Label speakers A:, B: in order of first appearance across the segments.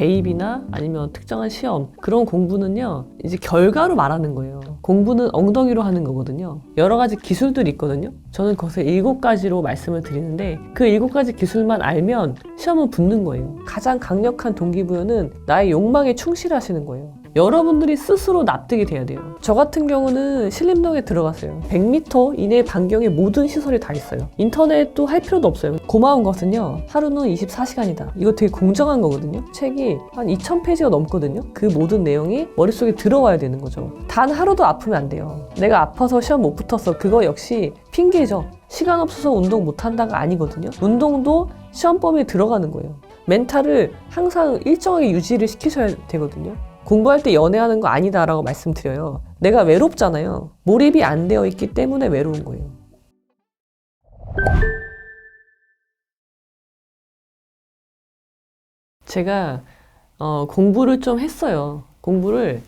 A: 대입이나 아니면 특정한 시험 그런 공부는요 이제 결과로 말하는 거예요. 공부는 엉덩이로 하는 거거든요. 여러 가지 기술들이 있거든요. 저는 거기서 7가지로 말씀을 드리는데 그 7가지 기술만 알면 시험은 붙는 거예요. 가장 강력한 동기부여는 나의 욕망에 충실하시는 거예요. 여러분들이 스스로 납득이 돼야 돼요. 저 같은 경우는 신림동에 들어갔어요. 100m 이내 반경에 모든 시설이 다 있어요. 인터넷도 할 필요도 없어요. 고마운 것은요, 하루는 24시간이다. 이거 되게 공정한 거거든요. 책이 한 2000페이지가 넘거든요. 그 모든 내용이 머릿속에 들어와야 되는 거죠. 단 하루도 아프면 안 돼요. 내가 아파서 시험 못 붙었어. 그거 역시 핑계죠. 시간 없어서 운동 못 한다가 아니거든요. 운동도 시험 범위에 들어가는 거예요. 멘탈을 항상 일정하게 유지를 시키셔야 되거든요. 공부할 때 연애하는 거 아니다라고 말씀드려요. 내가 외롭잖아요. 몰입이 안 되어 있기 때문에 외로운 거예요. 제가 공부를 좀 했어요. 공부라는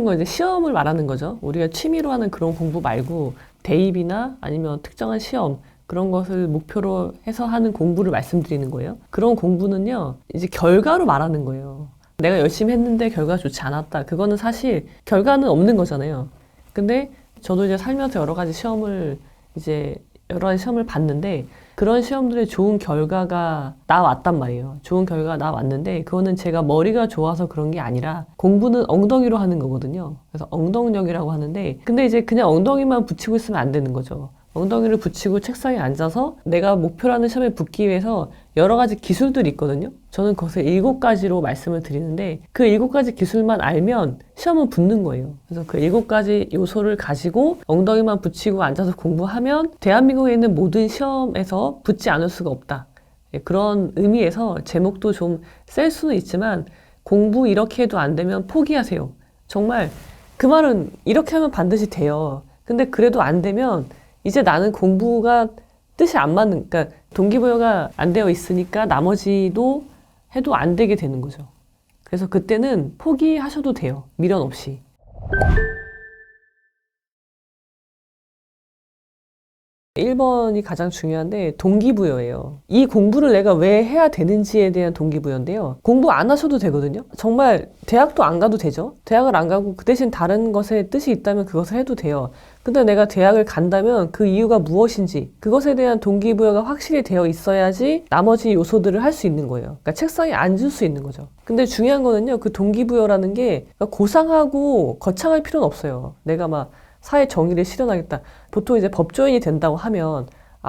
A: 건 이제 시험을 말하는 거죠. 우리가 취미로 하는 그런 공부 말고 대입이나 아니면 특정한 시험 그런 것을 목표로 해서 하는 공부를 말씀드리는 거예요. 그런 공부는요, 이제 결과로 말하는 거예요. 내가 열심히 했는데 결과가 좋지 않았다. 그거는 사실 결과는 없는 거잖아요. 근데 저도 이제 살면서 여러 가지 시험을 봤는데 그런 시험들의 좋은 결과가 나왔단 말이에요. 좋은 결과가 나왔는데 그거는 제가 머리가 좋아서 그런 게 아니라 공부는 엉덩이로 하는 거거든요. 그래서 엉덩력이라고 하는데 근데 이제 그냥 엉덩이만 붙이고 있으면 안 되는 거죠. 엉덩이를 붙이고 책상에 앉아서 내가 목표라는 시험에 붙기 위해서 여러 가지 기술들이 있거든요. 저는 거기서 7가지로 말씀을 드리는데 그 7가지 기술만 알면 시험은 붙는 거예요. 그래서 그 7가지 요소를 가지고 엉덩이만 붙이고 앉아서 공부하면 대한민국에 있는 모든 시험에서 붙지 않을 수가 없다. 그런 의미에서 제목도 좀 셀 수는 있지만 공부 이렇게 해도 안 되면 포기하세요. 정말 그 말은 이렇게 하면 반드시 돼요. 근데 그래도 안 되면 이제 나는 공부가 뜻이 안 맞는, 그러니까 동기부여가 안 되어 있으니까 나머지도 해도 안 되게 되는 거죠. 그래서 그때는 포기하셔도 돼요. 미련 없이. 1번이 가장 중요한데 동기부여예요. 이 공부를 내가 왜 해야 되는지에 대한 동기부여인데요. 공부 안 하셔도 되거든요. 정말 대학도 안 가도 되죠. 대학을 안 가고 그 대신 다른 것에 뜻이 있다면 그것을 해도 돼요. 근데 내가 대학을 간다면 그 이유가 무엇인지 그것에 대한 동기부여가 확실히 되어 있어야지 나머지 요소들을 할 수 있는 거예요. 그러니까 책상에 앉을 수 있는 거죠. 근데 중요한 거는요. 그 동기부여라는 게 고상하고 거창할 필요는 없어요. 내가 막 사회 정의를 실현하겠다. 보통 이제 법조인이 된다고 하면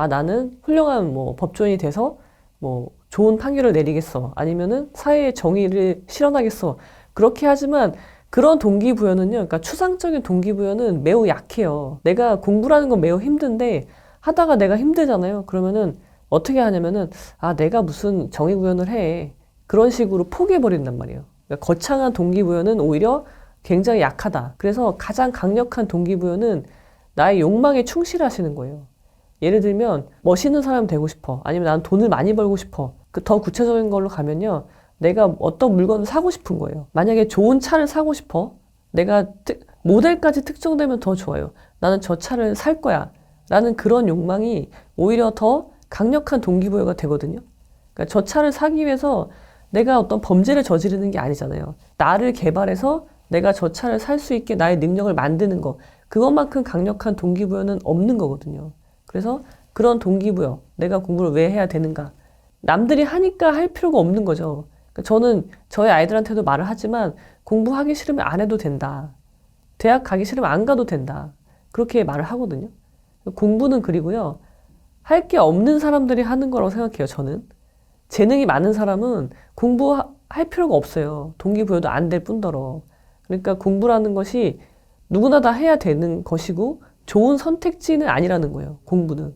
A: 나는 훌륭한 법조인이 돼서 좋은 판결을 내리겠어. 아니면은 사회의 정의를 실현하겠어. 그렇게 하지만 그런 동기부여는요. 그러니까 추상적인 동기부여는 매우 약해요. 내가 공부라는 건 매우 힘든데 하다가 내가 힘들잖아요. 그러면은 어떻게 하냐면은 내가 무슨 정의 구현을 해. 그런 식으로 포기해버린단 말이에요. 그러니까 거창한 동기부여는 오히려 굉장히 약하다. 그래서 가장 강력한 동기부여는 나의 욕망에 충실하시는 거예요. 예를 들면 멋있는 사람 되고 싶어. 아니면 나는 돈을 많이 벌고 싶어. 더 구체적인 걸로 가면요. 내가 어떤 물건을 사고 싶은 거예요. 만약에 좋은 차를 사고 싶어. 내가 모델까지 특정되면 더 좋아요. 나는 저 차를 살 거야. 라는 그런 욕망이 오히려 더 강력한 동기부여가 되거든요. 그러니까 저 차를 사기 위해서 내가 어떤 범죄를 저지르는 게 아니잖아요. 나를 개발해서 내가 저 차를 살 수 있게 나의 능력을 만드는 거. 그것만큼 강력한 동기부여는 없는 거거든요. 그래서 그런 동기부여. 내가 공부를 왜 해야 되는가. 남들이 하니까 할 필요가 없는 거죠. 저는 저희 아이들한테도 말을 하지만 공부하기 싫으면 안 해도 된다. 대학 가기 싫으면 안 가도 된다. 그렇게 말을 하거든요. 공부는 그리고요. 할 게 없는 사람들이 하는 거라고 생각해요. 저는. 재능이 많은 사람은 공부할 필요가 없어요. 동기부여도 안 될 뿐더러. 그러니까 공부라는 것이 누구나 다 해야 되는 것이고 좋은 선택지는 아니라는 거예요. 공부는.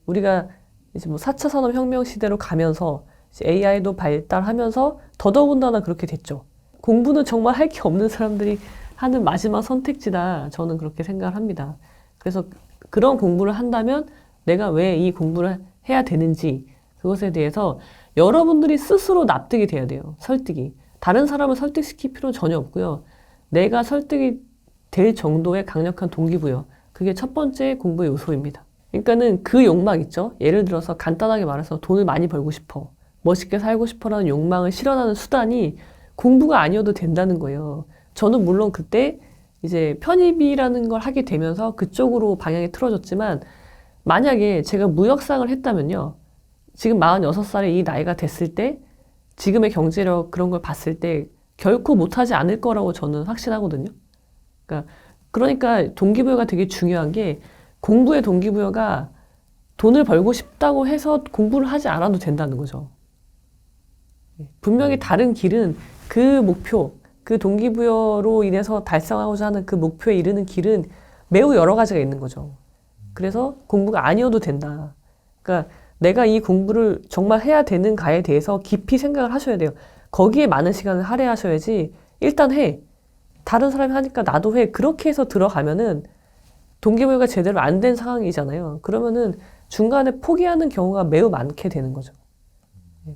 A: 우리가 이제 4차 산업혁명 시대로 가면서 이제 AI도 발달하면서 더더군다나 그렇게 됐죠. 공부는 정말 할 게 없는 사람들이 하는 마지막 선택지다. 저는 그렇게 생각을 합니다. 그래서 그런 공부를 한다면 내가 왜 이 공부를 해야 되는지 그것에 대해서 여러분들이 스스로 납득이 돼야 돼요. 설득이. 다른 사람을 설득시킬 필요는 전혀 없고요. 내가 설득이 될 정도의 강력한 동기부여. 그게 첫 번째 공부의 요소입니다. 그러니까는 그 욕망 있죠? 예를 들어서 간단하게 말해서 돈을 많이 벌고 싶어. 멋있게 살고 싶어라는 욕망을 실현하는 수단이 공부가 아니어도 된다는 거예요. 저는 물론 그때 이제 편입이라는 걸 하게 되면서 그쪽으로 방향이 틀어졌지만 만약에 제가 무역상을 했다면요. 지금 46살의 이 나이가 됐을 때 지금의 경제력 그런 걸 봤을 때 결코 못하지 않을 거라고 저는 확신하거든요. 그러니까 동기부여가 되게 중요한 게 공부의 동기부여가 돈을 벌고 싶다고 해서 공부를 하지 않아도 된다는 거죠. 분명히 다른 길은 그 목표, 그 동기부여로 인해서 달성하고자 하는 그 목표에 이르는 길은 매우 여러 가지가 있는 거죠. 그래서 공부가 아니어도 된다. 그러니까 내가 이 공부를 정말 해야 되는가에 대해서 깊이 생각을 하셔야 돼요. 거기에 많은 시간을 할애하셔야지 일단 해. 다른 사람이 하니까 나도 해. 그렇게 해서 들어가면은 동기부여가 제대로 안 된 상황이잖아요. 그러면은 중간에 포기하는 경우가 매우 많게 되는 거죠.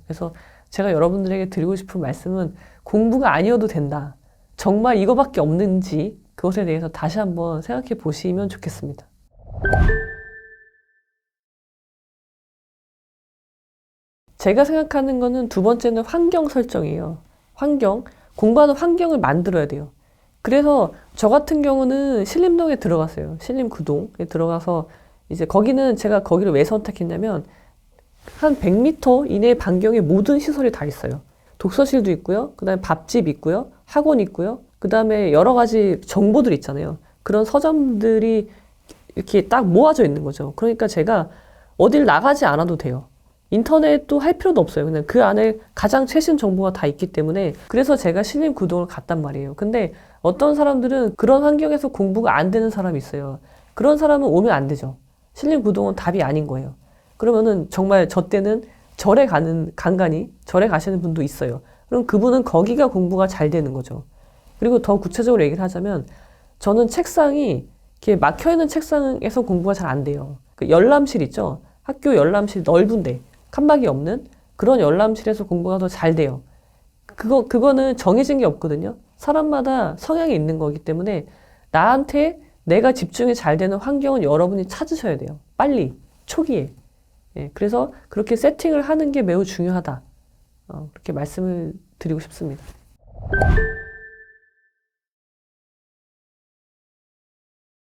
A: 그래서 제가 여러분들에게 드리고 싶은 말씀은 공부가 아니어도 된다. 정말 이거밖에 없는지 그것에 대해서 다시 한번 생각해 보시면 좋겠습니다. 제가 생각하는 거는 두 번째는 환경 설정이에요. 환경. 공부하는 환경을 만들어야 돼요. 그래서 저 같은 경우는 신림동에 들어갔어요. 신림구동에 들어가서 이제 거기는 제가 거기를 왜 선택했냐면 한 100m 이내 반경에 모든 시설이 다 있어요. 독서실도 있고요. 그 다음에 밥집 있고요. 학원 있고요. 그 다음에 여러 가지 정보들 있잖아요. 그런 서점들이 이렇게 딱 모아져 있는 거죠. 그러니까 제가 어딜 나가지 않아도 돼요. 인터넷도 할 필요도 없어요. 그냥 그 안에 가장 최신 정보가 다 있기 때문에 그래서 제가 신림구동을 갔단 말이에요. 근데 어떤 사람들은 그런 환경에서 공부가 안 되는 사람이 있어요. 그런 사람은 오면 안 되죠. 신림구동은 답이 아닌 거예요. 그러면은 정말 저 때는 절에 가는 간간히 절에 가시는 분도 있어요. 그럼 그분은 거기가 공부가 잘 되는 거죠. 그리고 더 구체적으로 얘기를 하자면 저는 책상이 이렇게 막혀있는 책상에서 공부가 잘 안 돼요. 그 열람실 있죠? 학교 열람실 넓은데 칸막이 없는 그런 열람실에서 공부가 더 잘 돼요. 그거는 정해진 게 없거든요. 사람마다 성향이 있는 거기 때문에 나한테 내가 집중이 잘 되는 환경은 여러분이 찾으셔야 돼요. 빨리, 초기에. 예, 그래서 그렇게 세팅을 하는 게 매우 중요하다. 그렇게 말씀을 드리고 싶습니다.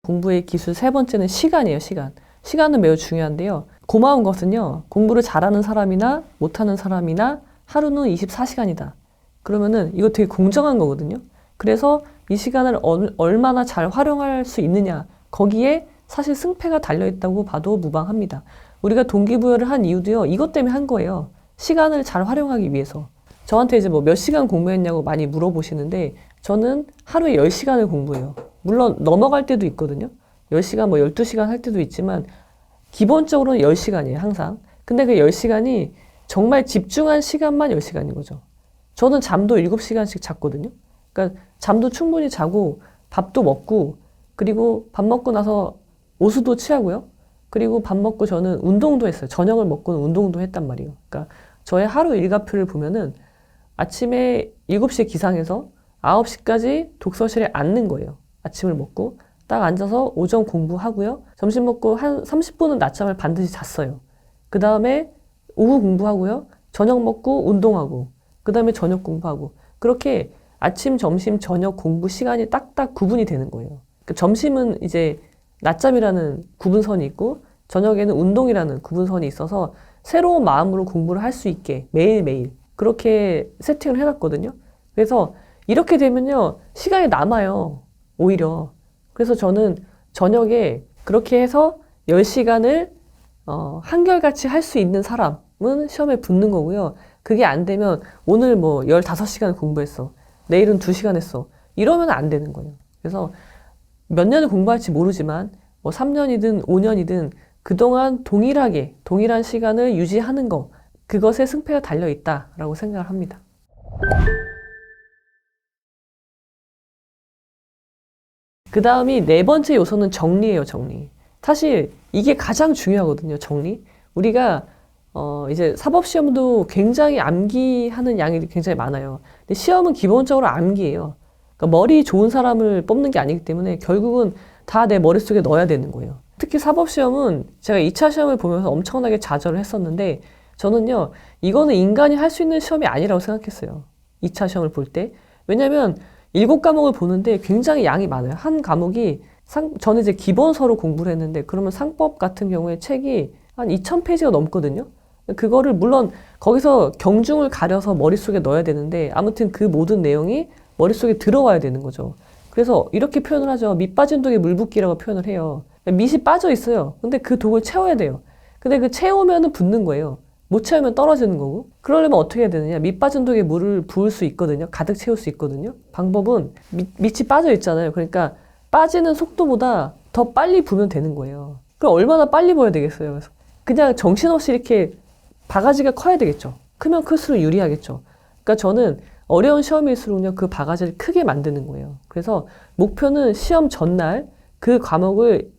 A: 공부의 기술 세 번째는 시간이에요, 시간. 시간은 매우 중요한데요. 고마운 것은요, 공부를 잘하는 사람이나 못하는 사람이나 하루는 24시간이다. 그러면은 이거 되게 공정한 거거든요. 그래서 이 시간을 얼마나 잘 활용할 수 있느냐, 거기에 사실 승패가 달려있다고 봐도 무방합니다. 우리가 동기부여를 한 이유도요, 이것 때문에 한 거예요. 시간을 잘 활용하기 위해서. 저한테 이제 뭐 몇 시간 공부했냐고 많이 물어보시는데, 저는 하루에 10시간을 공부해요. 물론 넘어갈 때도 있거든요. 10시간, 뭐 12시간 할 때도 있지만, 기본적으로는 10시간이에요, 항상. 근데 그 10시간이 정말 집중한 시간만 10시간인 거죠. 저는 잠도 7시간씩 잤거든요. 그러니까 잠도 충분히 자고, 밥도 먹고, 그리고 밥 먹고 나서 오수도 취하고요. 그리고 밥 먹고 저는 운동도 했어요. 저녁을 먹고는 운동도 했단 말이에요. 그러니까 저의 하루 일과표를 보면은 아침에 7시에 기상해서 9시까지 독서실에 앉는 거예요. 아침을 먹고 딱 앉아서 오전 공부하고요. 점심 먹고 한 30분은 낮잠을 반드시 잤어요. 그 다음에 오후 공부하고요. 저녁 먹고 운동하고 그 다음에 저녁 공부하고 그렇게 아침, 점심, 저녁 공부 시간이 딱딱 구분이 되는 거예요. 그러니까 점심은 이제 낮잠이라는 구분선이 있고 저녁에는 운동이라는 구분선이 있어서 새로운 마음으로 공부를 할 수 있게 매일매일 그렇게 세팅을 해놨거든요. 그래서 이렇게 되면요. 시간이 남아요. 오히려. 그래서 저는 저녁에 그렇게 해서 10시간을 한결같이 할 수 있는 사람은 시험에 붙는 거고요. 그게 안 되면 오늘 뭐 15시간 공부했어. 내일은 2시간 했어. 이러면 안 되는 거예요. 그래서 몇 년을 공부할지 모르지만 뭐 3년이든 5년이든 그동안 동일한 시간을 유지하는 거 그것에 승패가 달려있다라고 생각을 합니다. 그 다음이 네 번째 요소는 정리예요, 정리. 사실 이게 가장 중요하거든요, 정리. 우리가 이제 사법시험도 굉장히 암기하는 양이 굉장히 많아요. 근데 시험은 기본적으로 암기예요. 그러니까 머리 좋은 사람을 뽑는 게 아니기 때문에 결국은 다 내 머릿속에 넣어야 되는 거예요. 특히 사법시험은 제가 2차 시험을 보면서 엄청나게 좌절을 했었는데 저는요, 이거는 인간이 할 수 있는 시험이 아니라고 생각했어요. 2차 시험을 볼 때. 왜냐면 7과목을 보는데 굉장히 양이 많아요. 한 과목이 저는 이제 기본서로 공부를 했는데 그러면 상법 같은 경우에 책이 한 2000페이지가 넘거든요. 그거를 물론 거기서 경중을 가려서 머릿속에 넣어야 되는데 아무튼 그 모든 내용이 머릿속에 들어와야 되는 거죠. 그래서 이렇게 표현을 하죠. 밑 빠진 독에 물 붓기라고 표현을 해요. 밑이 빠져 있어요. 근데 그 독을 채워야 돼요. 근데 그 채우면은 붙는 거예요. 못 채우면 떨어지는 거고. 그러려면 어떻게 해야 되느냐. 밑 빠진 독에 물을 부을 수 있거든요. 가득 채울 수 있거든요. 방법은 밑이 빠져 있잖아요. 그러니까 빠지는 속도보다 더 빨리 부으면 되는 거예요. 그럼 얼마나 빨리 부어야 되겠어요. 그래서 그냥 정신없이 이렇게 바가지가 커야 되겠죠. 크면 클수록 유리하겠죠. 그러니까 저는 어려운 시험일수록요, 그 바가지를 크게 만드는 거예요. 그래서 목표는 시험 전날 그 과목을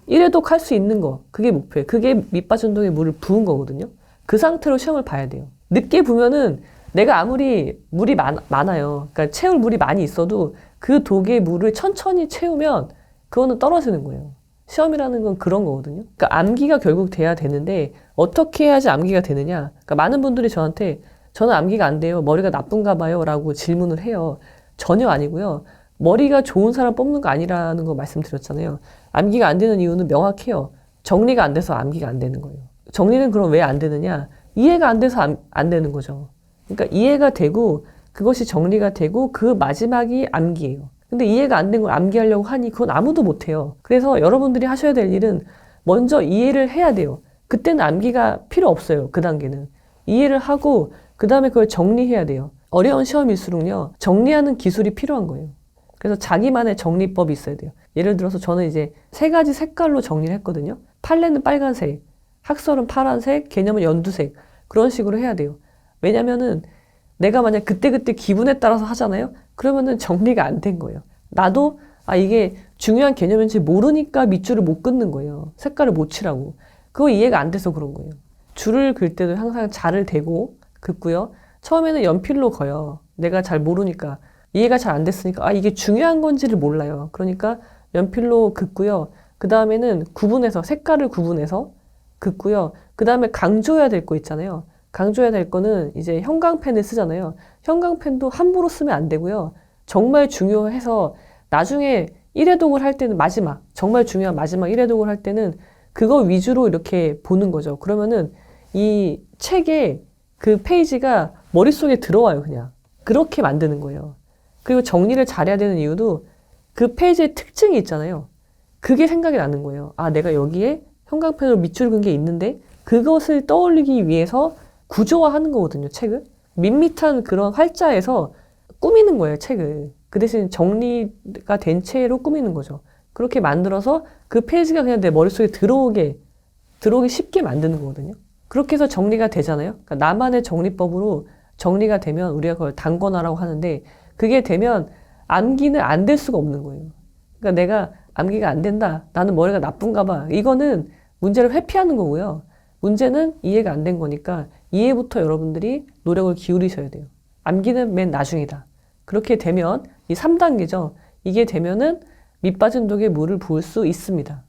A: 1회독 할 수 있는 거, 그게 목표예요. 그게 밑빠진 독에 물을 부은 거거든요. 그 상태로 시험을 봐야 돼요. 늦게 부면은 내가 아무리 물이 많아요. 그러니까 채울 물이 많이 있어도 그 독의 물을 천천히 채우면 그거는 떨어지는 거예요. 시험이라는 건 그런 거거든요. 그러니까 암기가 결국 돼야 되는데 어떻게 해야지 암기가 되느냐. 그러니까 많은 분들이 저한테 저는 암기가 안 돼요. 머리가 나쁜가 봐요. 라고 질문을 해요. 전혀 아니고요. 머리가 좋은 사람 뽑는 거 아니라는 거 말씀드렸잖아요. 암기가 안 되는 이유는 명확해요. 정리가 안 돼서 암기가 안 되는 거예요. 정리는 그럼 왜 안 되느냐? 이해가 안 돼서 안 되는 거죠. 그러니까 이해가 되고 그것이 정리가 되고 그 마지막이 암기예요. 근데 이해가 안 된 걸 암기하려고 하니 그건 아무도 못해요. 그래서 여러분들이 하셔야 될 일은 먼저 이해를 해야 돼요. 그때는 암기가 필요 없어요. 그 단계는. 이해를 하고 그 다음에 그걸 정리해야 돼요. 어려운 시험일수록요. 정리하는 기술이 필요한 거예요. 그래서 자기만의 정리법이 있어야 돼요. 예를 들어서 저는 이제 3가지 색깔로 정리를 했거든요. 판례는 빨간색, 학설은 파란색, 개념은 연두색. 그런 식으로 해야 돼요. 왜냐면은 내가 만약 그때그때 기분에 따라서 하잖아요? 그러면은 정리가 안 된 거예요. 나도 이게 중요한 개념인지 모르니까 밑줄을 못 긋는 거예요. 색깔을 못 칠하고. 그거 이해가 안 돼서 그런 거예요. 줄을 긋을 때도 항상 자를 대고 긋고요. 처음에는 연필로 그어요. 내가 잘 모르니까. 이해가 잘 안 됐으니까 이게 중요한 건지를 몰라요. 그러니까 연필로 긋고요. 그 다음에는 색깔을 구분해서 긋고요. 그 다음에 강조해야 될 거 있잖아요. 강조해야 될 거는 이제 형광펜을 쓰잖아요. 형광펜도 함부로 쓰면 안 되고요. 정말 중요해서 나중에 1회독을 할 때는 정말 중요한 마지막 1회독을 할 때는 그거 위주로 이렇게 보는 거죠. 그러면은 이 책에 그 페이지가 머릿속에 들어와요, 그냥. 그렇게 만드는 거예요. 그리고 정리를 잘해야 되는 이유도 그 페이지의 특징이 있잖아요. 그게 생각이 나는 거예요. 내가 여기에 형광펜으로 밑줄 긋은 게 있는데 그것을 떠올리기 위해서 구조화하는 거거든요, 책을. 밋밋한 그런 활자에서 꾸미는 거예요, 책을. 그 대신 정리가 된 채로 꾸미는 거죠. 그렇게 만들어서 그 페이지가 그냥 내 머릿속에 들어오기 쉽게 만드는 거거든요. 그렇게 해서 정리가 되잖아요. 그러니까 나만의 정리법으로 정리가 되면 우리가 그걸 단권화라고 하는데 그게 되면 암기는 안 될 수가 없는 거예요. 그러니까 내가 암기가 안 된다. 나는 머리가 나쁜가 봐. 이거는 문제를 회피하는 거고요. 문제는 이해가 안 된 거니까 이해부터 여러분들이 노력을 기울이셔야 돼요. 암기는 맨 나중이다. 그렇게 되면 이 3단계죠. 이게 되면은 밑빠진 독에 물을 부을 수 있습니다.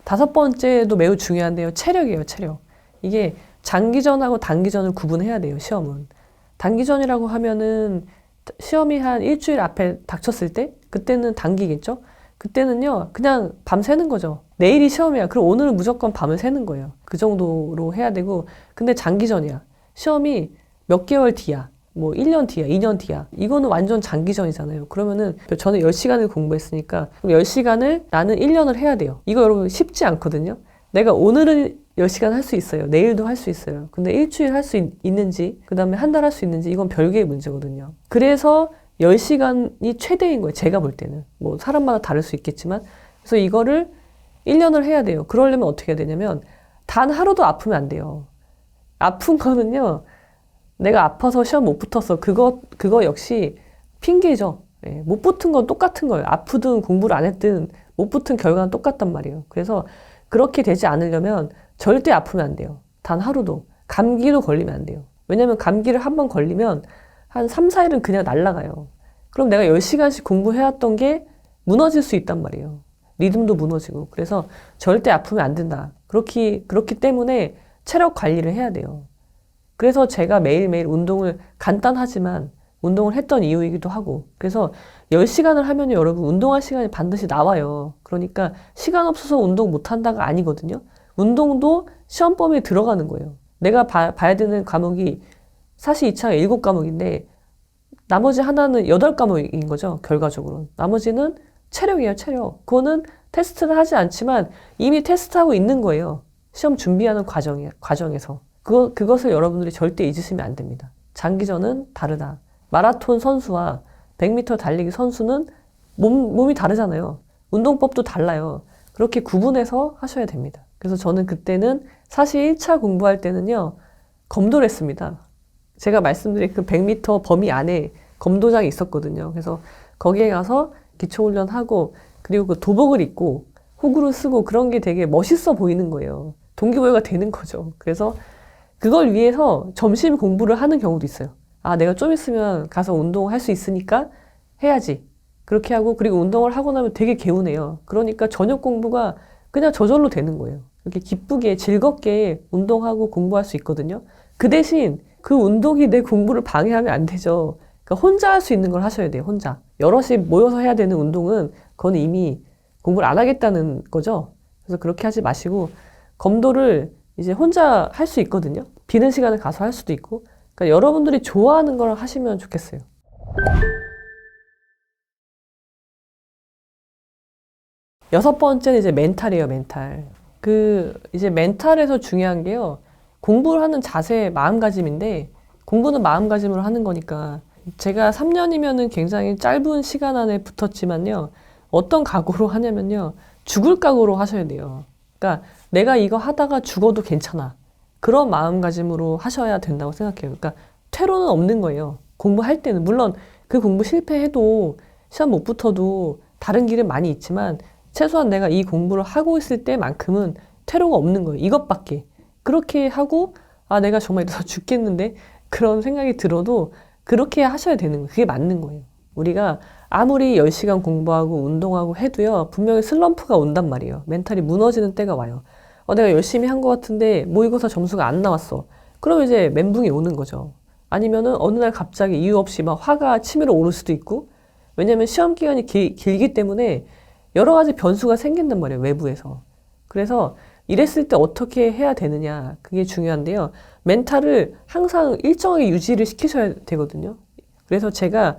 A: 다섯 번째도 매우 중요한데요. 체력이에요, 체력. 이게 장기전하고 단기전을 구분해야 돼요, 시험은. 단기전이라고 하면은 시험이 한 일주일 앞에 닥쳤을 때 그때는 단기겠죠? 그때는요, 그냥 밤 새는 거죠. 내일이 시험이야. 그럼 오늘은 무조건 밤을 새는 거예요. 그 정도로 해야 되고. 근데 장기전이야. 시험이 몇 개월 뒤야. 1년 뒤야, 2년 뒤야. 이거는 완전 장기전이잖아요. 그러면은 저는 10시간을 공부했으니까 그럼 10시간을 나는 1년을 해야 돼요. 이거 여러분 쉽지 않거든요. 내가 오늘은 10시간 할 수 있어요. 내일도 할 수 있어요. 근데 일주일 할 수 있는지, 그 다음에 한 달 할 수 있는지 이건 별개의 문제거든요. 그래서 10시간이 최대인 거예요. 제가 볼 때는. 사람마다 다를 수 있겠지만. 그래서 이거를 1년을 해야 돼요. 그러려면 어떻게 해야 되냐면 단 하루도 아프면 안 돼요. 아픈 거는요. 내가 아파서 시험 못 붙었어. 그거 역시 핑계죠. 못 붙은 건 똑같은 거예요. 아프든 공부를 안 했든 못 붙은 결과는 똑같단 말이에요. 그래서 그렇게 되지 않으려면 절대 아프면 안 돼요. 단 하루도. 감기도 걸리면 안 돼요. 왜냐면 감기를 한번 걸리면 한 3, 4일은 그냥 날아가요. 그럼 내가 10시간씩 공부해왔던 게 무너질 수 있단 말이에요. 리듬도 무너지고. 그래서 절대 아프면 안 된다. 그렇기 때문에 체력 관리를 해야 돼요. 그래서 제가 매일매일 운동을 간단하지만 운동을 했던 이유이기도 하고. 그래서 10시간을 하면 여러분 운동할 시간이 반드시 나와요. 그러니까 시간 없어서 운동 못 한다가 아니거든요. 운동도 시험 범위에 들어가는 거예요. 내가 봐야 되는 과목이 사실 2차가 7과목인데 나머지 하나는 8과목인 거죠. 결과적으로. 나머지는 체력이에요. 체력. 그거는 테스트를 하지 않지만 이미 테스트하고 있는 거예요. 시험 준비하는 과정에서. 그것을 여러분들이 절대 잊으시면 안 됩니다. 장기전은 다르다. 마라톤 선수와 100m 달리기 선수는 몸이 다르잖아요. 운동법도 달라요. 그렇게 구분해서 하셔야 됩니다. 그래서 저는 그때는 사실 1차 공부할 때는요, 검도를 했습니다. 제가 말씀드린 그 100m 범위 안에 검도장이 있었거든요. 그래서 거기에 가서 기초훈련하고, 그리고 그 도복을 입고 호구를 쓰고 그런 게 되게 멋있어 보이는 거예요. 동기부여가 되는 거죠. 그래서 그걸 위해서 점심 공부를 하는 경우도 있어요. 아, 내가 좀 있으면 가서 운동할 수 있으니까 해야지. 그렇게 하고, 그리고 운동을 하고 나면 되게 개운해요. 그러니까 저녁 공부가 그냥 저절로 되는 거예요. 이렇게 기쁘게, 즐겁게 운동하고 공부할 수 있거든요. 그 대신 그 운동이 내 공부를 방해하면 안 되죠. 그러니까 혼자 할 수 있는 걸 하셔야 돼요, 혼자. 여럿이 모여서 해야 되는 운동은 그건 이미 공부를 안 하겠다는 거죠. 그래서 그렇게 하지 마시고, 검도를 이제 혼자 할 수 있거든요. 비는 시간에 가서 할 수도 있고. 그러니까 여러분들이 좋아하는 걸 하시면 좋겠어요. 여섯 번째는 이제 멘탈이에요, 멘탈. 이제 멘탈에서 중요한 게요. 공부를 하는 자세, 마음가짐인데, 공부는 마음가짐으로 하는 거니까. 제가 3년이면은 굉장히 짧은 시간 안에 붙었지만요. 어떤 각오로 하냐면요. 죽을 각오로 하셔야 돼요. 그러니까 내가 이거 하다가 죽어도 괜찮아. 그런 마음가짐으로 하셔야 된다고 생각해요. 그러니까 퇴로는 없는 거예요. 공부할 때는. 물론 그 공부 실패해도 시험 못 붙어도 다른 길은 많이 있지만 최소한 내가 이 공부를 하고 있을 때만큼은 퇴로가 없는 거예요. 이것밖에. 그렇게 하고 아 내가 정말 이러다 죽겠는데 그런 생각이 들어도 그렇게 하셔야 되는 거예요. 그게 맞는 거예요. 우리가 아무리 10시간 공부하고 운동하고 해도요. 분명히 슬럼프가 온단 말이에요. 멘탈이 무너지는 때가 와요. 내가 열심히 한 것 같은데 모의고사 점수가 안 나왔어. 그럼 이제 멘붕이 오는 거죠. 아니면은 어느 날 갑자기 이유 없이 막 화가 치밀어 오를 수도 있고 왜냐면 시험 기간이 길기 때문에 여러 가지 변수가 생긴단 말이에요. 외부에서. 그래서 이랬을 때 어떻게 해야 되느냐. 그게 중요한데요. 멘탈을 항상 일정하게 유지를 시키셔야 되거든요. 그래서 제가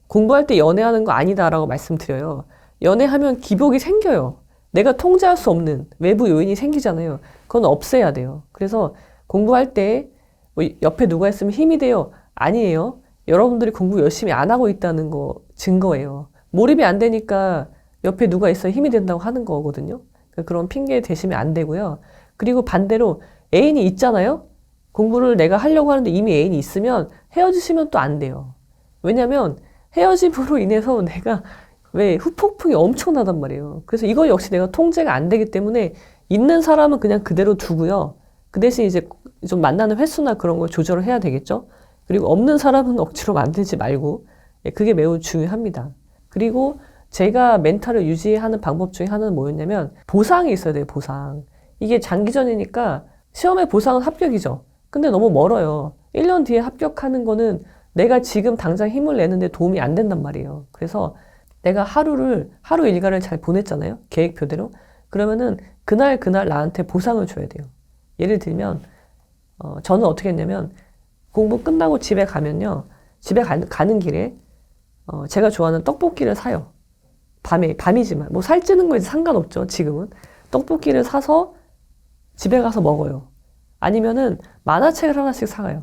A: 공부할 때 연애하는 거 아니다라고 말씀드려요. 연애하면 기복이 생겨요. 내가 통제할 수 없는 외부 요인이 생기잖아요. 그건 없애야 돼요. 그래서 공부할 때 뭐 옆에 누가 있으면 힘이 돼요. 아니에요. 여러분들이 공부 열심히 안 하고 있다는 거 증거예요. 몰입이 안 되니까 옆에 누가 있어야 힘이 된다고 하는 거거든요. 그런 핑계 대시면 안 되고요. 그리고 반대로 애인이 있잖아요. 공부를 내가 하려고 하는데 이미 애인이 있으면 헤어지시면 또 안 돼요. 왜냐면 헤어짐으로 인해서 내가 왜 후폭풍이 엄청나단 말이에요. 그래서 이거 역시 내가 통제가 안 되기 때문에 있는 사람은 그냥 그대로 두고요. 그 대신 이제 좀 만나는 횟수나 그런 걸 조절을 해야 되겠죠. 그리고 없는 사람은 억지로 만들지 말고 그게 매우 중요합니다. 그리고 제가 멘탈을 유지하는 방법 중에 하나는 뭐였냐면 보상이 있어야 돼요. 보상. 이게 장기전이니까 시험의 보상은 합격이죠. 근데 너무 멀어요. 1년 뒤에 합격하는 거는 내가 지금 당장 힘을 내는데 도움이 안 된단 말이에요. 그래서 내가 하루 일과를 잘 보냈잖아요. 계획표대로. 그러면은 그날 나한테 보상을 줘야 돼요. 예를 들면 저는 어떻게 했냐면 공부 끝나고 집에 가면요. 집에 가는 길에 제가 좋아하는 떡볶이를 사요. 밤이지만 뭐 살찌는 거에 상관없죠. 지금은. 떡볶이를 사서 집에 가서 먹어요. 아니면은 만화책을 하나씩 사가요.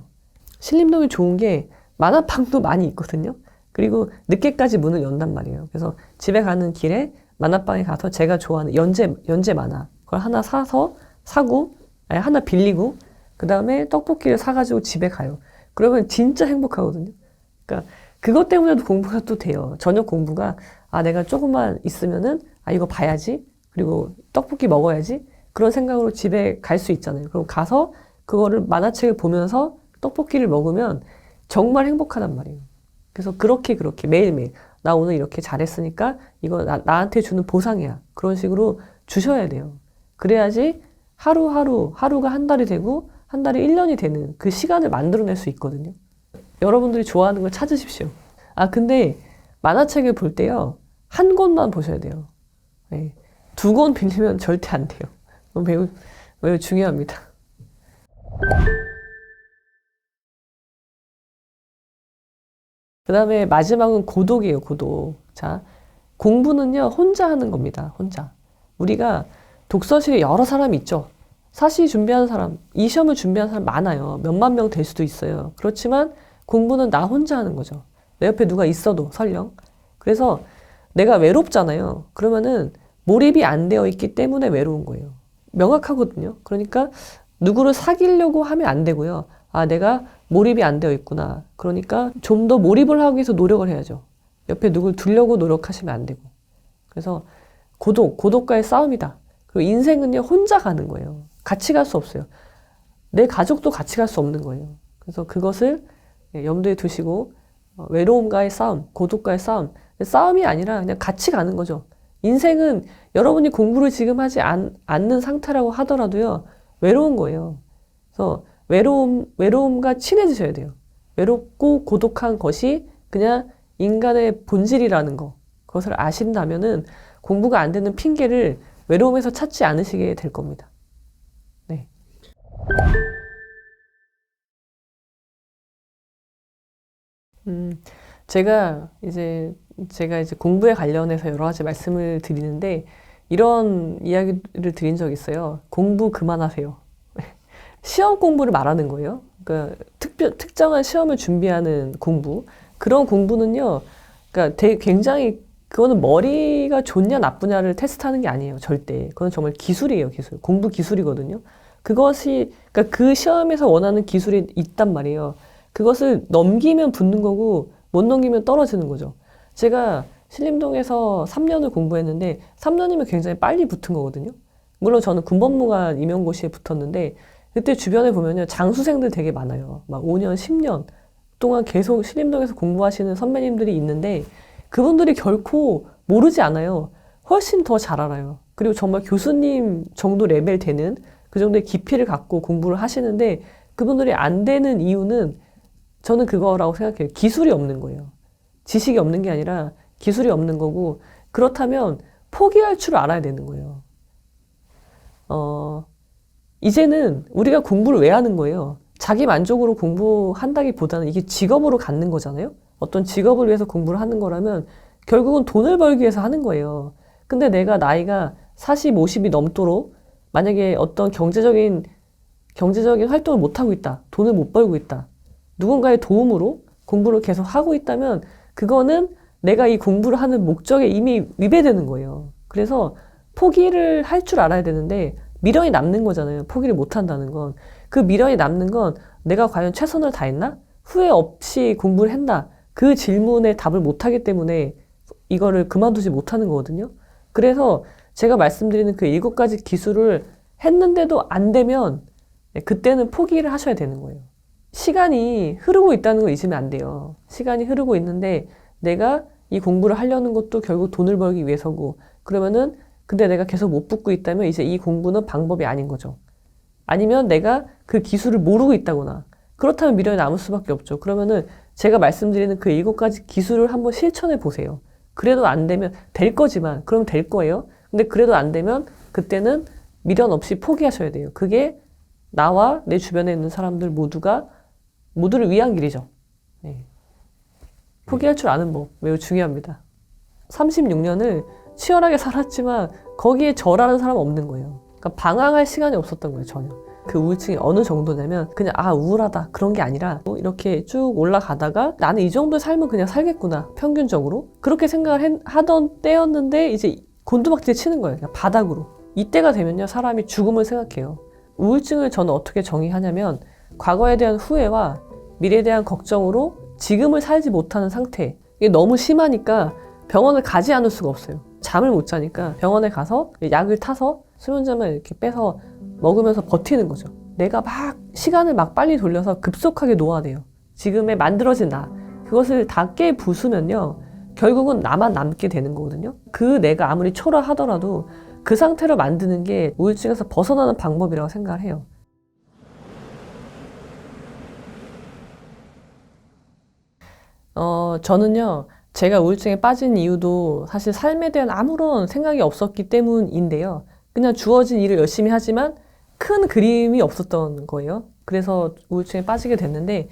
A: 신림동이 좋은 게 만화방도 많이 있거든요. 그리고 늦게까지 문을 연단 말이에요. 그래서 집에 가는 길에 만화방에 가서 제가 좋아하는 연재 만화 그걸 하나 사고 하나 빌리고 그 다음에 떡볶이를 사가지고 집에 가요. 그러면 진짜 행복하거든요. 그러니까 그것 때문에도 공부가 또 돼요. 저녁 공부가 내가 조금만 있으면은 이거 봐야지 그리고 떡볶이 먹어야지 그런 생각으로 집에 갈 수 있잖아요. 그럼 가서 그거를 만화책을 보면서 떡볶이를 먹으면 정말 행복하단 말이에요. 그래서 그렇게 매일매일 나 오늘 이렇게 잘했으니까 이거 나한테 주는 보상이야. 그런 식으로 주셔야 돼요. 그래야지 하루가 한 달이 되고 한 달이 1년이 되는 그 시간을 만들어낼 수 있거든요. 여러분들이 좋아하는 걸 찾으십시오. 근데 만화책을 볼 때요. 한 권만 보셔야 돼요. 네. 2권 빌리면 절대 안 돼요. 매우 중요합니다. 그 다음에 마지막은 고독이에요, 고독. 자, 공부는요, 혼자 하는 겁니다, 혼자. 우리가 독서실에 여러 사람이 있죠. 사시 준비하는 사람, 이 시험을 준비하는 사람 많아요. 몇만 명 될 수도 있어요. 그렇지만 공부는 나 혼자 하는 거죠. 내 옆에 누가 있어도 설령. 그래서 내가 외롭잖아요. 그러면은 몰입이 안 되어 있기 때문에 외로운 거예요. 명확하거든요. 그러니까 누구를 사귀려고 하면 안 되고요. 내가 몰입이 안 되어 있구나. 그러니까 좀 더 몰입을 하기 위해서 노력을 해야죠. 옆에 누굴 두려고 노력하시면 안 되고. 그래서 고독과의 싸움이다. 그리고 인생은요, 혼자 가는 거예요. 같이 갈 수 없어요. 내 가족도 같이 갈 수 없는 거예요. 그래서 그것을 염두에 두시고, 외로움과의 싸움, 고독과의 싸움. 싸움이 아니라 그냥 같이 가는 거죠. 인생은 여러분이 공부를 지금 하지 않는 상태라고 하더라도요, 외로운 거예요. 그래서 외로움과 친해지셔야 돼요. 외롭고 고독한 것이 그냥 인간의 본질이라는 거. 그것을 아신다면은 공부가 안 되는 핑계를 외로움에서 찾지 않으시게 될 겁니다. 네. 제가 이제 공부에 관련해서 여러 가지 말씀을 드리는데 이런 이야기를 드린 적이 있어요. 공부 그만하세요. 시험 공부를 말하는 거예요. 그러니까 특정한 시험을 준비하는 공부. 그런 공부는요, 그러니까 굉장히 그거는 머리가 좋냐 나쁘냐를 테스트하는 게 아니에요. 절대. 그건 정말 기술이에요, 기술. 공부 기술이거든요. 그러니까 그 시험에서 원하는 기술이 있단 말이에요. 그것을 넘기면 붙는 거고 못 넘기면 떨어지는 거죠. 제가 신림동에서 3년을 공부했는데 3년이면 굉장히 빨리 붙은 거거든요. 물론 저는 군법무관 임용고시에 붙었는데 그때 주변에 보면요, 장수생들 되게 많아요. 막 5년, 10년 동안 계속 신림동에서 공부하시는 선배님들이 있는데 그분들이 결코 모르지 않아요. 훨씬 더 잘 알아요. 그리고 정말 교수님 정도 레벨 되는 그 정도의 깊이를 갖고 공부를 하시는데 그분들이 안 되는 이유는 저는 그거라고 생각해요. 기술이 없는 거예요. 지식이 없는 게 아니라 기술이 없는 거고, 그렇다면 포기할 줄 알아야 되는 거예요. 이제는 우리가 공부를 왜 하는 거예요? 자기 만족으로 공부한다기보다는 이게 직업으로 갖는 거잖아요? 어떤 직업을 위해서 공부를 하는 거라면 결국은 돈을 벌기 위해서 하는 거예요. 근데 내가 나이가 40, 50이 넘도록 만약에 어떤 경제적인 활동을 못하고 있다. 돈을 못 벌고 있다. 누군가의 도움으로 공부를 계속 하고 있다면 그거는 내가 이 공부를 하는 목적에 이미 위배되는 거예요. 그래서 포기를 할 줄 알아야 되는데 미련이 남는 거잖아요. 포기를 못 한다는 건. 그 미련이 남는 건 내가 과연 최선을 다했나? 후회 없이 공부를 했나? 그 질문에 답을 못 하기 때문에 이거를 그만두지 못하는 거거든요. 그래서 제가 말씀드리는 그 7가지 기술을 했는데도 안 되면 그때는 포기를 하셔야 되는 거예요. 시간이 흐르고 있다는 걸 잊으면 안 돼요. 시간이 흐르고 있는데 내가 이 공부를 하려는 것도 결국 돈을 벌기 위해서고, 그러면은 근데 내가 계속 못 붙고 있다면 이제 이 공부는 방법이 아닌 거죠. 아니면 내가 그 기술을 모르고 있다거나, 그렇다면 미련이 남을 수밖에 없죠. 그러면은 제가 말씀드리는 그 7가지 기술을 한번 실천해 보세요. 그래도 안 되면 될 거지만 그럼 될 거예요. 근데 그래도 안 되면 그때는 미련 없이 포기하셔야 돼요. 그게 나와 내 주변에 있는 사람들 모두를 위한 길이죠. 네. 포기할 줄 아는 법 매우 중요합니다. 36년을 치열하게 살았지만 거기에 저라는 사람은 없는 거예요. 그러니까 방황할 시간이 없었던 거예요, 전혀. 그 우울증이 어느 정도냐면 그냥 우울하다 그런 게 아니라 이렇게 쭉 올라가다가 나는 이 정도의 삶은 그냥 살겠구나, 평균적으로 그렇게 생각을 하던 때였는데 이제 곤두박질 치는 거예요, 그냥 바닥으로. 이때가 되면요, 사람이 죽음을 생각해요. 우울증을 저는 어떻게 정의하냐면 과거에 대한 후회와 미래에 대한 걱정으로 지금을 살지 못하는 상태. 이게 너무 심하니까 병원을 가지 않을 수가 없어요. 잠을 못 자니까 병원에 가서 약을 타서 수면제만 이렇게 빼서 먹으면서 버티는 거죠. 내가 시간을 빨리 돌려서 급속하게 노화돼요. 지금의 만들어진 나. 그것을 다 깨부수면요, 결국은 나만 남게 되는 거거든요. 그 내가 아무리 초라하더라도 그 상태로 만드는 게 우울증에서 벗어나는 방법이라고 생각을 해요. 저는요, 제가 우울증에 빠진 이유도 사실 삶에 대한 아무런 생각이 없었기 때문인데요. 그냥 주어진 일을 열심히 하지만 큰 그림이 없었던 거예요. 그래서 우울증에 빠지게 됐는데,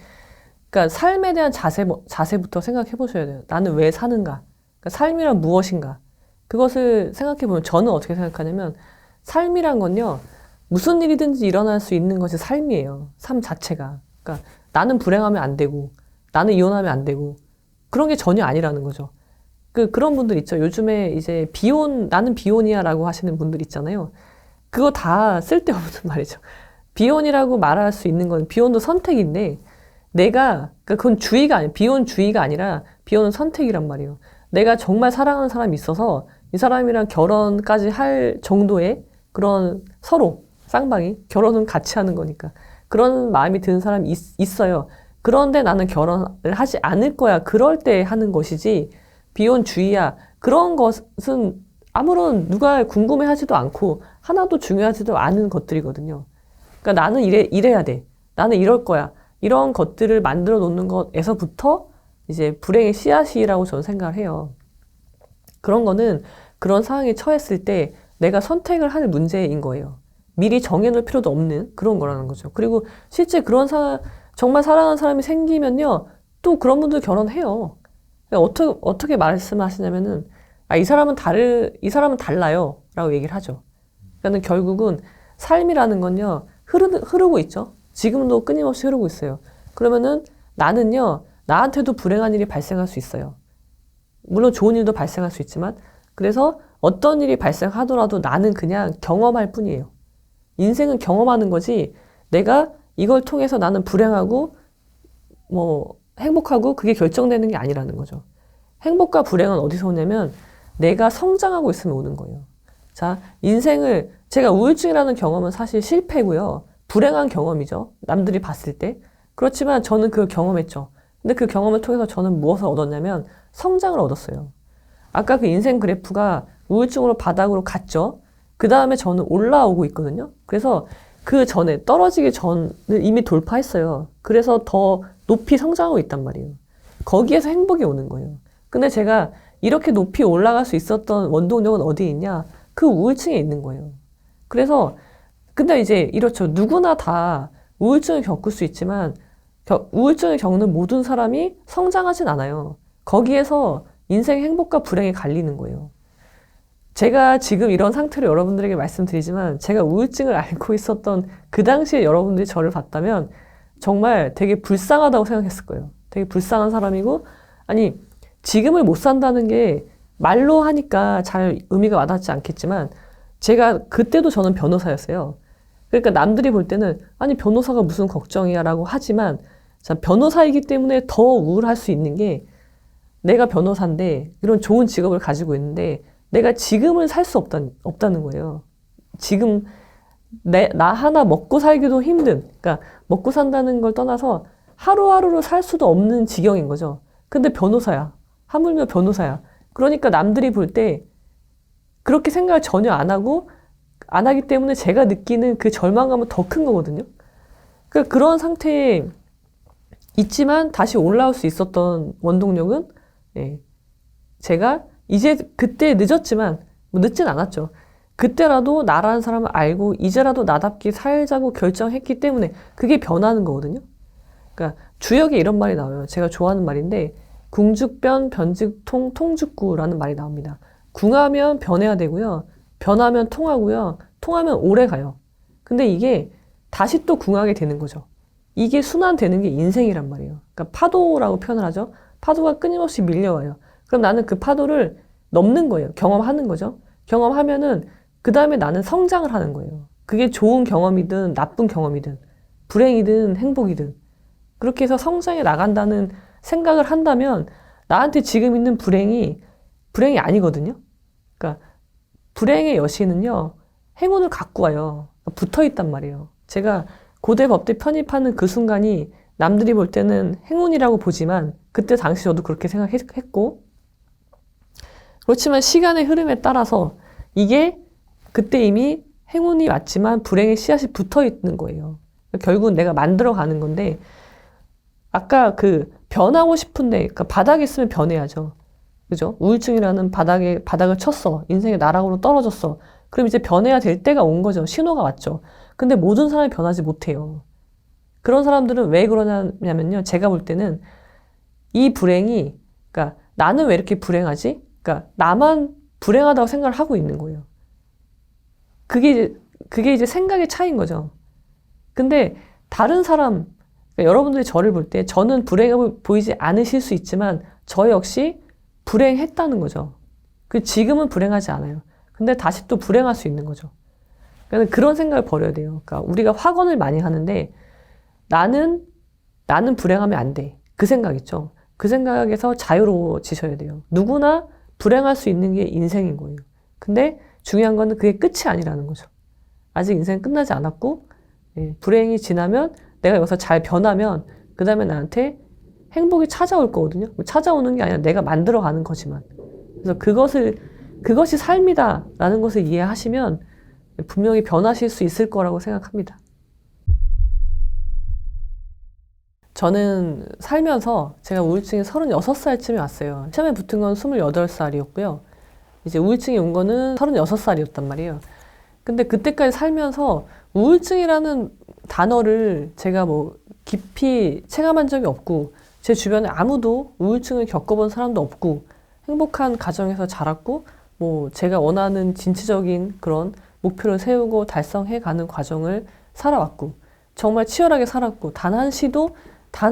A: 그러니까 삶에 대한 자세부터 생각해 보셔야 돼요. 나는 왜 사는가? 그러니까 삶이란 무엇인가? 그것을 생각해 보면 저는 어떻게 생각하냐면 삶이란 건요. 무슨 일이든지 일어날 수 있는 것이 삶이에요. 삶 자체가. 그러니까 나는 불행하면 안 되고 나는 이혼하면 안 되고 그런 게 전혀 아니라는 거죠. 그런 분들 있죠. 요즘에 이제 나는 비혼이야라고 하시는 분들 있잖아요. 그거 다 쓸데없는 말이죠. 비혼이라고 말할 수 있는 건 비혼도 선택인데 그러니까 그건 비혼주의가 아니라 비혼은 선택이란 말이에요. 내가 정말 사랑하는 사람이 있어서 이 사람이랑 결혼까지 할 정도의 그런 서로 쌍방이 결혼은 같이 하는 거니까 그런 마음이 드는 사람이 있어요. 그런데 나는 결혼을 하지 않을 거야. 그럴 때 하는 것이지 비혼주의야. 그런 것은 아무런 누가 궁금해하지도 않고 하나도 중요하지도 않은 것들이거든요. 그러니까 나는 이래야 돼. 나는 이럴 거야. 이런 것들을 만들어 놓는 것에서부터 이제 불행의 씨앗이라고 저는 생각을 해요. 그런 거는 그런 상황에 처했을 때 내가 선택을 할 문제인 거예요. 미리 정해놓을 필요도 없는 그런 거라는 거죠. 그리고 실제 그런 정말 사랑하는 사람이 생기면요. 또 그런 분들 결혼해요. 어떻게 말씀하시냐면은, 이 사람은 달라요. 라고 얘기를 하죠. 그러니까 결국은 삶이라는 건요. 흐르고 있죠. 지금도 끊임없이 흐르고 있어요. 그러면은 나는요. 나한테도 불행한 일이 발생할 수 있어요. 물론 좋은 일도 발생할 수 있지만 그래서 어떤 일이 발생하더라도 나는 그냥 경험할 뿐이에요. 인생은 경험하는 거지 내가 이걸 통해서 나는 불행하고 행복하고 그게 결정되는 게 아니라는 거죠. 행복과 불행은 어디서 오냐면 내가 성장하고 있으면 오는 거예요. 자, 제가 우울증이라는 경험은 사실 실패고요. 불행한 경험이죠. 남들이 봤을 때. 그렇지만 저는 그걸 경험했죠. 근데 그 경험을 통해서 저는 무엇을 얻었냐면 성장을 얻었어요. 아까 그 인생 그래프가 우울증으로 바닥으로 갔죠. 그 다음에 저는 올라오고 있거든요. 그래서 그 전에 떨어지기 전을 이미 돌파했어요. 그래서 더 높이 성장하고 있단 말이에요. 거기에서 행복이 오는 거예요. 근데 제가 이렇게 높이 올라갈 수 있었던 원동력은 어디에 있냐? 그 우울증에 있는 거예요. 그래서 근데 이제 이렇죠. 누구나 다 우울증을 겪을 수 있지만 우울증을 겪는 모든 사람이 성장하진 않아요. 거기에서 인생의 행복과 불행이 갈리는 거예요. 제가 지금 이런 상태로 여러분들에게 말씀드리지만 제가 우울증을 앓고 있었던 그 당시에 여러분들이 저를 봤다면 정말 되게 불쌍하다고 생각했을 거예요. 되게 불쌍한 사람이고 아니 지금을 못 산다는 게 말로 하니까 잘 의미가 와닿지 않겠지만 제가 그때도 저는 변호사였어요. 그러니까 남들이 볼 때는 아니 변호사가 무슨 걱정이야 라고 하지만 변호사이기 때문에 더 우울할 수 있는 게 내가 변호사인데 이런 좋은 직업을 가지고 있는데 내가 지금을 살 수 없다는 거예요. 지금 나 하나 먹고 살기도 힘든 그러니까 먹고 산다는 걸 떠나서 하루하루를 살 수도 없는 지경인 거죠. 근데 변호사야. 하물며 변호사야. 그러니까 남들이 볼 때 그렇게 생각을 전혀 안 하기 때문에 제가 느끼는 그 절망감은 더 큰 거거든요. 그러니까 그런 상태에 있지만 다시 올라올 수 있었던 원동력은 제가 이제 그때 늦었지만 늦진 않았죠. 그때라도 나라는 사람을 알고 이제라도 나답게 살자고 결정했기 때문에 그게 변하는 거거든요. 그러니까 주역에 이런 말이 나와요. 제가 좋아하는 말인데 궁죽변, 변직통, 통죽구라는 말이 나옵니다. 궁하면 변해야 되고요. 변하면 통하고요. 통하면 오래 가요. 근데 이게 다시 또 궁하게 되는 거죠. 이게 순환되는 게 인생이란 말이에요. 그러니까 파도라고 표현을 하죠. 파도가 끊임없이 밀려와요. 그럼 나는 그 파도를 넘는 거예요. 경험하는 거죠. 경험하면은 그 다음에 나는 성장을 하는 거예요. 그게 좋은 경험이든 나쁜 경험이든 불행이든 행복이든 그렇게 해서 성장해 나간다는 생각을 한다면 나한테 지금 있는 불행이 아니거든요. 그러니까 불행의 여신은요. 행운을 갖고 와요. 붙어 있단 말이에요. 제가 고대 법대 편입하는 그 순간이 남들이 볼 때는 행운이라고 보지만 그때 당시 저도 그렇게 생각했고 그렇지만 시간의 흐름에 따라서 이게 그때 이미 행운이 왔지만 불행의 씨앗이 붙어 있는 거예요. 결국은 내가 만들어가는 건데, 아까 그 변하고 싶은데, 그러니까 바닥에 있으면 변해야죠. 그죠? 우울증이라는 바닥을 쳤어. 인생의 나락으로 떨어졌어. 그럼 이제 변해야 될 때가 온 거죠. 신호가 왔죠. 근데 모든 사람이 변하지 못해요. 그런 사람들은 왜 그러냐면요. 제가 볼 때는 이 불행이, 그러니까 나는 왜 이렇게 불행하지? 그러니까 나만 불행하다고 생각을 하고 있는 거예요. 그게 이제 생각의 차이인 거죠. 근데 다른 사람, 그러니까 여러분들이 저를 볼 때 저는 불행해 보이지 않으실 수 있지만 저 역시 불행했다는 거죠. 지금은 불행하지 않아요. 근데 다시 또 불행할 수 있는 거죠. 그러니까 그런 생각을 버려야 돼요. 그러니까 우리가 확언을 많이 하는데 나는 불행하면 안 돼. 그 생각 있죠. 그 생각에서 자유로워지셔야 돼요. 누구나 불행할 수 있는 게 인생인 거예요. 근데 중요한 거는 그게 끝이 아니라는 거죠. 아직 인생은 끝나지 않았고, 불행이 지나면 내가 여기서 잘 변하면 그 다음에 나한테 행복이 찾아올 거거든요. 찾아오는 게 아니라 내가 만들어가는 거지만. 그래서 그것이 삶이다라는 것을 이해하시면 분명히 변하실 수 있을 거라고 생각합니다. 저는 살면서 제가 우울증이 36살쯤에 왔어요. 시험에 붙은 건 28살이었고요. 이제 우울증이 온 거는 36살이었단 말이에요. 근데 그때까지 살면서 우울증이라는 단어를 제가 뭐 깊이 체감한 적이 없고 제 주변에 아무도 우울증을 겪어본 사람도 없고 행복한 가정에서 자랐고 뭐 제가 원하는 진취적인 그런 목표를 세우고 달성해가는 과정을 살아왔고 정말 치열하게 살았고 단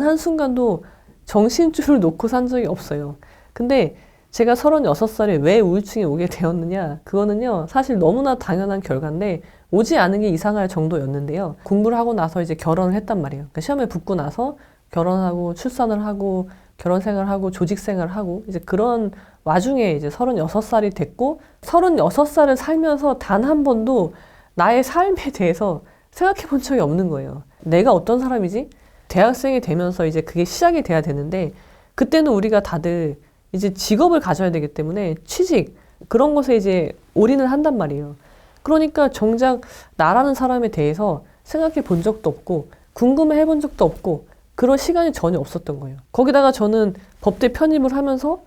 A: 한 순간도 정신줄을 놓고 산 적이 없어요. 근데 제가 36살에 왜 우울증이 오게 되었느냐? 그거는요, 사실 너무나 당연한 결과인데, 오지 않은 게 이상할 정도였는데요. 공부를 하고 나서 이제 결혼을 했단 말이에요. 그러니까 시험에 붙고 나서 결혼하고 출산을 하고 결혼 생활을 하고 조직 생활을 하고 이제 그런 와중에 이제 36살이 됐고, 36살을 살면서 단 한 번도 나의 삶에 대해서 생각해 본 적이 없는 거예요. 내가 어떤 사람이지? 대학생이 되면서 이제 그게 시작이 돼야 되는데, 그때는 우리가 다들 이제 직업을 가져야 되기 때문에 취직, 그런 것에 이제 올인을 한단 말이에요. 그러니까 정작 나라는 사람에 대해서 생각해 본 적도 없고, 궁금해 해본 적도 없고, 그런 시간이 전혀 없었던 거예요. 거기다가 저는 법대 편입을 하면서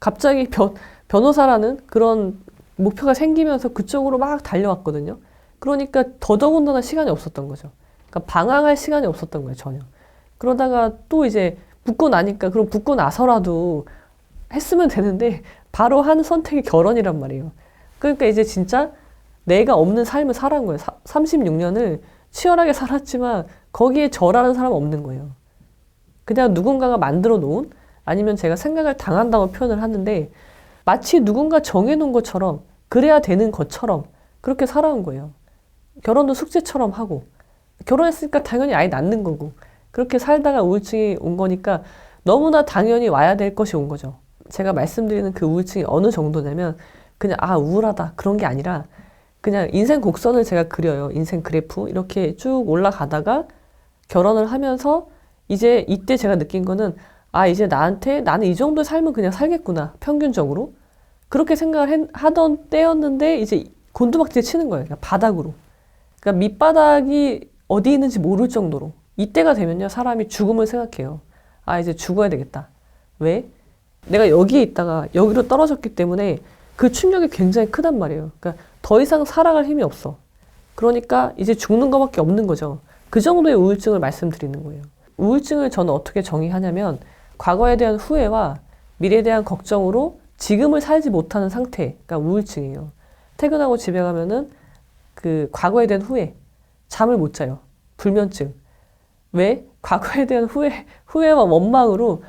A: 갑자기 변호사라는 그런 목표가 생기면서 그쪽으로 막 달려왔거든요. 그러니까 더더군다나 시간이 없었던 거죠. 그러니까 방황할 시간이 없었던 거예요, 전혀. 그러다가 또 이제 붙고 나니까 그럼 붙고 나서라도 했으면 되는데 바로 한 선택이 결혼이란 말이에요. 그러니까 이제 진짜 내가 없는 삶을 살아온 거예요. 36년을 치열하게 살았지만 거기에 저라는 사람은 없는 거예요. 그냥 누군가가 만들어 놓은 아니면 제가 생각을 당한다고 표현을 하는데 마치 누군가 정해놓은 것처럼 그래야 되는 것처럼 그렇게 살아온 거예요. 결혼도 숙제처럼 하고 결혼했으니까 당연히 아이 낳는 거고 그렇게 살다가 우울증이 온 거니까 너무나 당연히 와야 될 것이 온 거죠. 제가 말씀드리는 그 우울증이 어느 정도냐면 그냥 우울하다 그런 게 아니라 그냥 인생 곡선을 제가 그려요. 인생 그래프 이렇게 쭉 올라가다가 결혼을 하면서 이제 이때 제가 느낀 거는 이제 나는 이 정도의 삶은 그냥 살겠구나 평균적으로 그렇게 생각을 하던 때였는데 이제 곤두박질 치는 거예요. 그러니까 바닥으로. 그러니까 밑바닥이 어디 있는지 모를 정도로 이때가 되면요 사람이 죽음을 생각해요. 이제 죽어야 되겠다. 왜? 내가 여기에 있다가 여기로 떨어졌기 때문에 그 충격이 굉장히 크단 말이에요. 그러니까 더 이상 살아갈 힘이 없어. 그러니까 이제 죽는 것밖에 없는 거죠. 그 정도의 우울증을 말씀드리는 거예요. 우울증을 저는 어떻게 정의하냐면 과거에 대한 후회와 미래에 대한 걱정으로 지금을 살지 못하는 상태가 우울증이에요. 퇴근하고 집에 가면은 그 과거에 대한 잠을 못 자요. 불면증. 왜? 과거에 대한 후회와 원망으로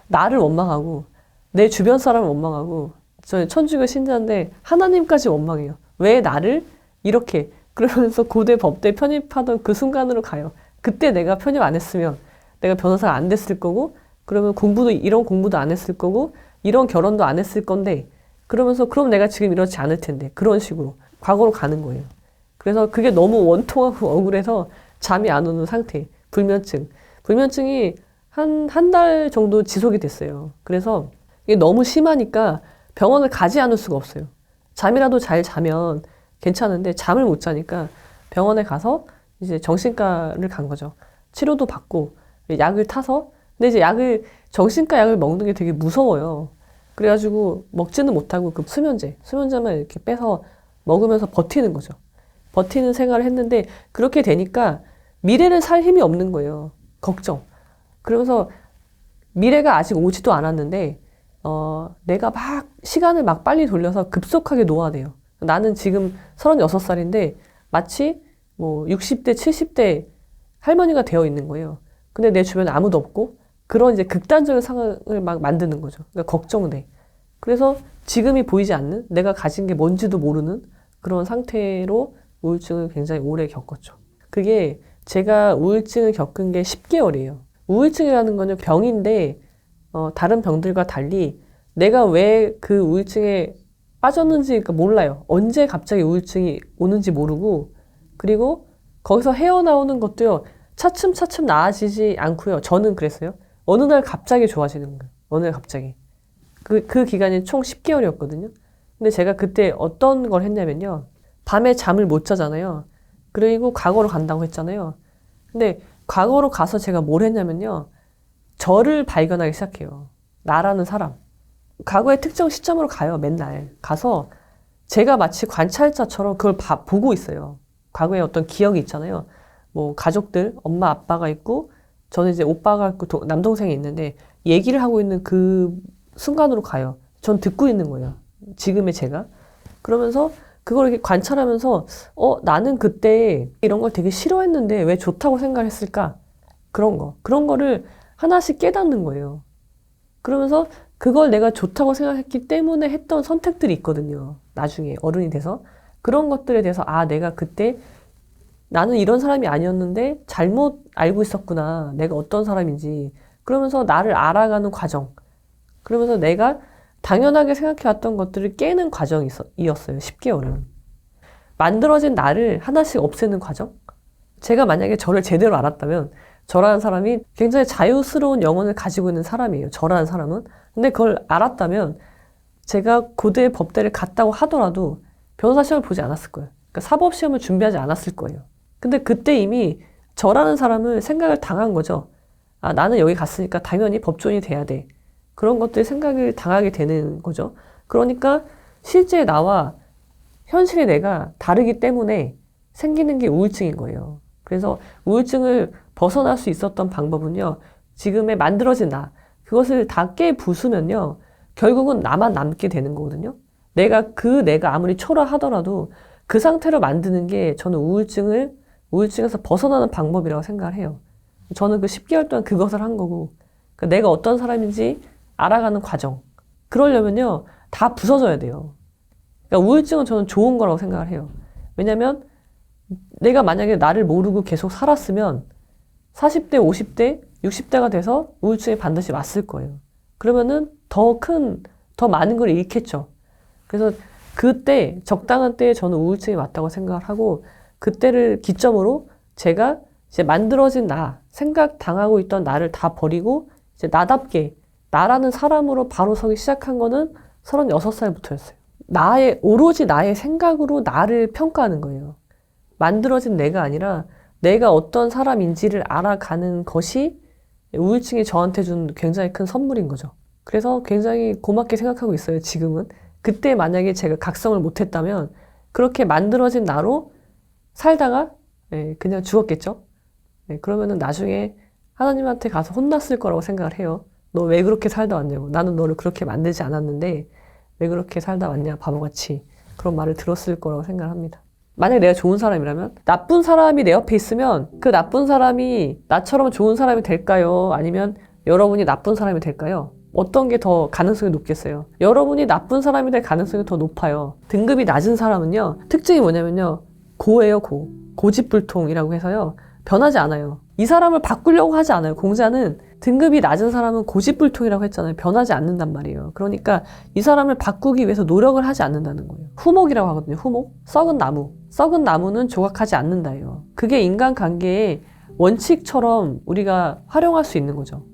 A: 나를 원망하고 내 주변 사람을 원망하고 저는 천주교 신자인데 하나님까지 원망해요. 왜 나를 이렇게 그러면서 고대 법대 편입하던 그 순간으로 가요. 그때 내가 편입 안 했으면 내가 변호사가 안 됐을 거고 그러면 이런 공부도 안 했을 거고 이런 결혼도 안 했을 건데 그러면서 그럼 내가 지금 이렇지 않을 텐데 그런 식으로 과거로 가는 거예요. 그래서 그게 너무 원통하고 억울해서 잠이 안 오는 상태. 불면증이 한 달 정도 지속이 됐어요. 그래서 이게 너무 심하니까 병원을 가지 않을 수가 없어요. 잠이라도 잘 자면 괜찮은데 잠을 못 자니까 병원에 가서 이제 정신과를 간 거죠. 치료도 받고 약을 타서 근데 이제 정신과 약을 먹는 게 되게 무서워요. 그래가지고 먹지는 못하고 그 수면제만 이렇게 빼서 먹으면서 버티는 거죠. 버티는 생활을 했는데 그렇게 되니까 미래를 살 힘이 없는 거예요. 걱정. 그러면서 미래가 아직 오지도 않았는데 내가 막 시간을 막 빨리 돌려서 급속하게 노화돼요. 나는 지금 36살인데 마치 뭐 60대, 70대 할머니가 되어 있는 거예요. 근데 내 주변에 아무도 없고 그런 이제 극단적인 상황을 막 만드는 거죠. 그러니까 걱정돼. 그래서 지금이 보이지 않는 내가 가진 게 뭔지도 모르는 그런 상태로 우울증을 굉장히 오래 겪었죠. 그게 제가 우울증을 겪은 게 10개월이에요. 우울증이라는 거는 병인데 다른 병들과 달리 내가 왜 그 우울증에 빠졌는지 몰라요. 언제 갑자기 우울증이 오는지 모르고 그리고 거기서 헤어나오는 것도요. 차츰차츰 나아지지 않고요. 저는 그랬어요. 어느 날 갑자기 좋아지는 거예요. 어느 날 갑자기. 그 기간이 총 10개월이었거든요. 근데 제가 그때 어떤 걸 했냐면요. 밤에 잠을 못 자잖아요. 그리고 과거로 간다고 했잖아요. 근데 과거로 가서 제가 뭘 했냐면요. 저를 발견하기 시작해요. 나라는 사람. 과거의 특정 시점으로 가요. 맨날. 가서 제가 마치 관찰자처럼 그걸 보고 있어요. 과거에 어떤 기억이 있잖아요. 뭐 가족들, 엄마, 아빠가 있고 저는 이제 오빠가 있고 남동생이 있는데 얘기를 하고 있는 그 순간으로 가요. 전 듣고 있는 거예요. 지금의 제가. 그러면서 그걸 이렇게 관찰하면서 나는 그때 이런 걸 되게 싫어했는데 왜 좋다고 생각했을까? 그런 거를 하나씩 깨닫는 거예요. 그러면서 그걸 내가 좋다고 생각했기 때문에 했던 선택들이 있거든요. 나중에 어른이 돼서. 그런 것들에 대해서 내가 그때 나는 이런 사람이 아니었는데 잘못 알고 있었구나. 내가 어떤 사람인지. 그러면서 나를 알아가는 과정. 그러면서 내가 당연하게 생각해왔던 것들을 깨는 과정이었어요. 10개월은. 만들어진 나를 하나씩 없애는 과정? 제가 만약에 저를 제대로 알았다면 저라는 사람이 굉장히 자유스러운 영혼을 가지고 있는 사람이에요. 저라는 사람은. 근데 그걸 알았다면 제가 고대 법대를 갔다고 하더라도 변호사 시험을 보지 않았을 거예요. 그러니까 사법 시험을 준비하지 않았을 거예요. 근데 그때 이미 저라는 사람을 생각을 당한 거죠. 나는 여기 갔으니까 당연히 법조인이 돼야 돼. 그런 것들 생각을 당하게 되는 거죠. 그러니까 실제 나와 현실의 내가 다르기 때문에 생기는 게 우울증인 거예요. 그래서 우울증을 벗어날 수 있었던 방법은요. 지금의 만들어진 그것을 다 깨부수면요. 결국은 나만 남게 되는 거거든요. 내가 아무리 초라하더라도 그 상태로 만드는 게 저는 우울증에서 벗어나는 방법이라고 생각을 해요. 저는 그 10개월 동안 그것을 한 거고, 그러니까 내가 어떤 사람인지 알아가는 과정. 그러려면요, 다 부서져야 돼요. 그러니까 우울증은 저는 좋은 거라고 생각을 해요. 왜냐면 내가 만약에 나를 모르고 계속 살았으면 40대, 50대, 60대가 돼서 우울증이 반드시 왔을 거예요. 그러면은 더 많은 걸 잃겠죠. 그래서 그때, 적당한 때에 저는 우울증이 왔다고 생각을 하고, 그때를 기점으로 제가 이제 만들어진 생각당하고 있던 나를 다 버리고, 이제 나답게, 나라는 사람으로 바로 서기 시작한 거는 36살부터였어요. 오로지 나의 생각으로 나를 평가하는 거예요. 만들어진 내가 아니라 내가 어떤 사람인지를 알아가는 것이 우울증이 저한테 준 굉장히 큰 선물인 거죠. 그래서 굉장히 고맙게 생각하고 있어요, 지금은. 그때 만약에 제가 각성을 못했다면 그렇게 만들어진 나로 살다가 그냥 죽었겠죠. 그러면은 나중에 하나님한테 가서 혼났을 거라고 생각을 해요. 너 왜 그렇게 살다 왔냐고. 나는 너를 그렇게 만들지 않았는데 왜 그렇게 살다 왔냐, 바보같이. 그런 말을 들었을 거라고 생각을 합니다. 만약에 내가 좋은 사람이라면 나쁜 사람이 내 옆에 있으면 그 나쁜 사람이 나처럼 좋은 사람이 될까요? 아니면 여러분이 나쁜 사람이 될까요? 어떤 게 더 가능성이 높겠어요? 여러분이 나쁜 사람이 될 가능성이 더 높아요. 등급이 낮은 사람은요, 특징이 뭐냐면요, 고예요, 고. 고집불통이라고 해서요, 변하지 않아요. 이 사람을 바꾸려고 하지 않아요. 공자는 등급이 낮은 사람은 고집불통이라고 했잖아요. 변하지 않는단 말이에요. 그러니까 이 사람을 바꾸기 위해서 노력을 하지 않는다는 거예요. 후목이라고 하거든요. 후목. 썩은 나무. 썩은 나무는 조각하지 않는다예요. 그게 인간관계의 원칙처럼 우리가 활용할 수 있는 거죠.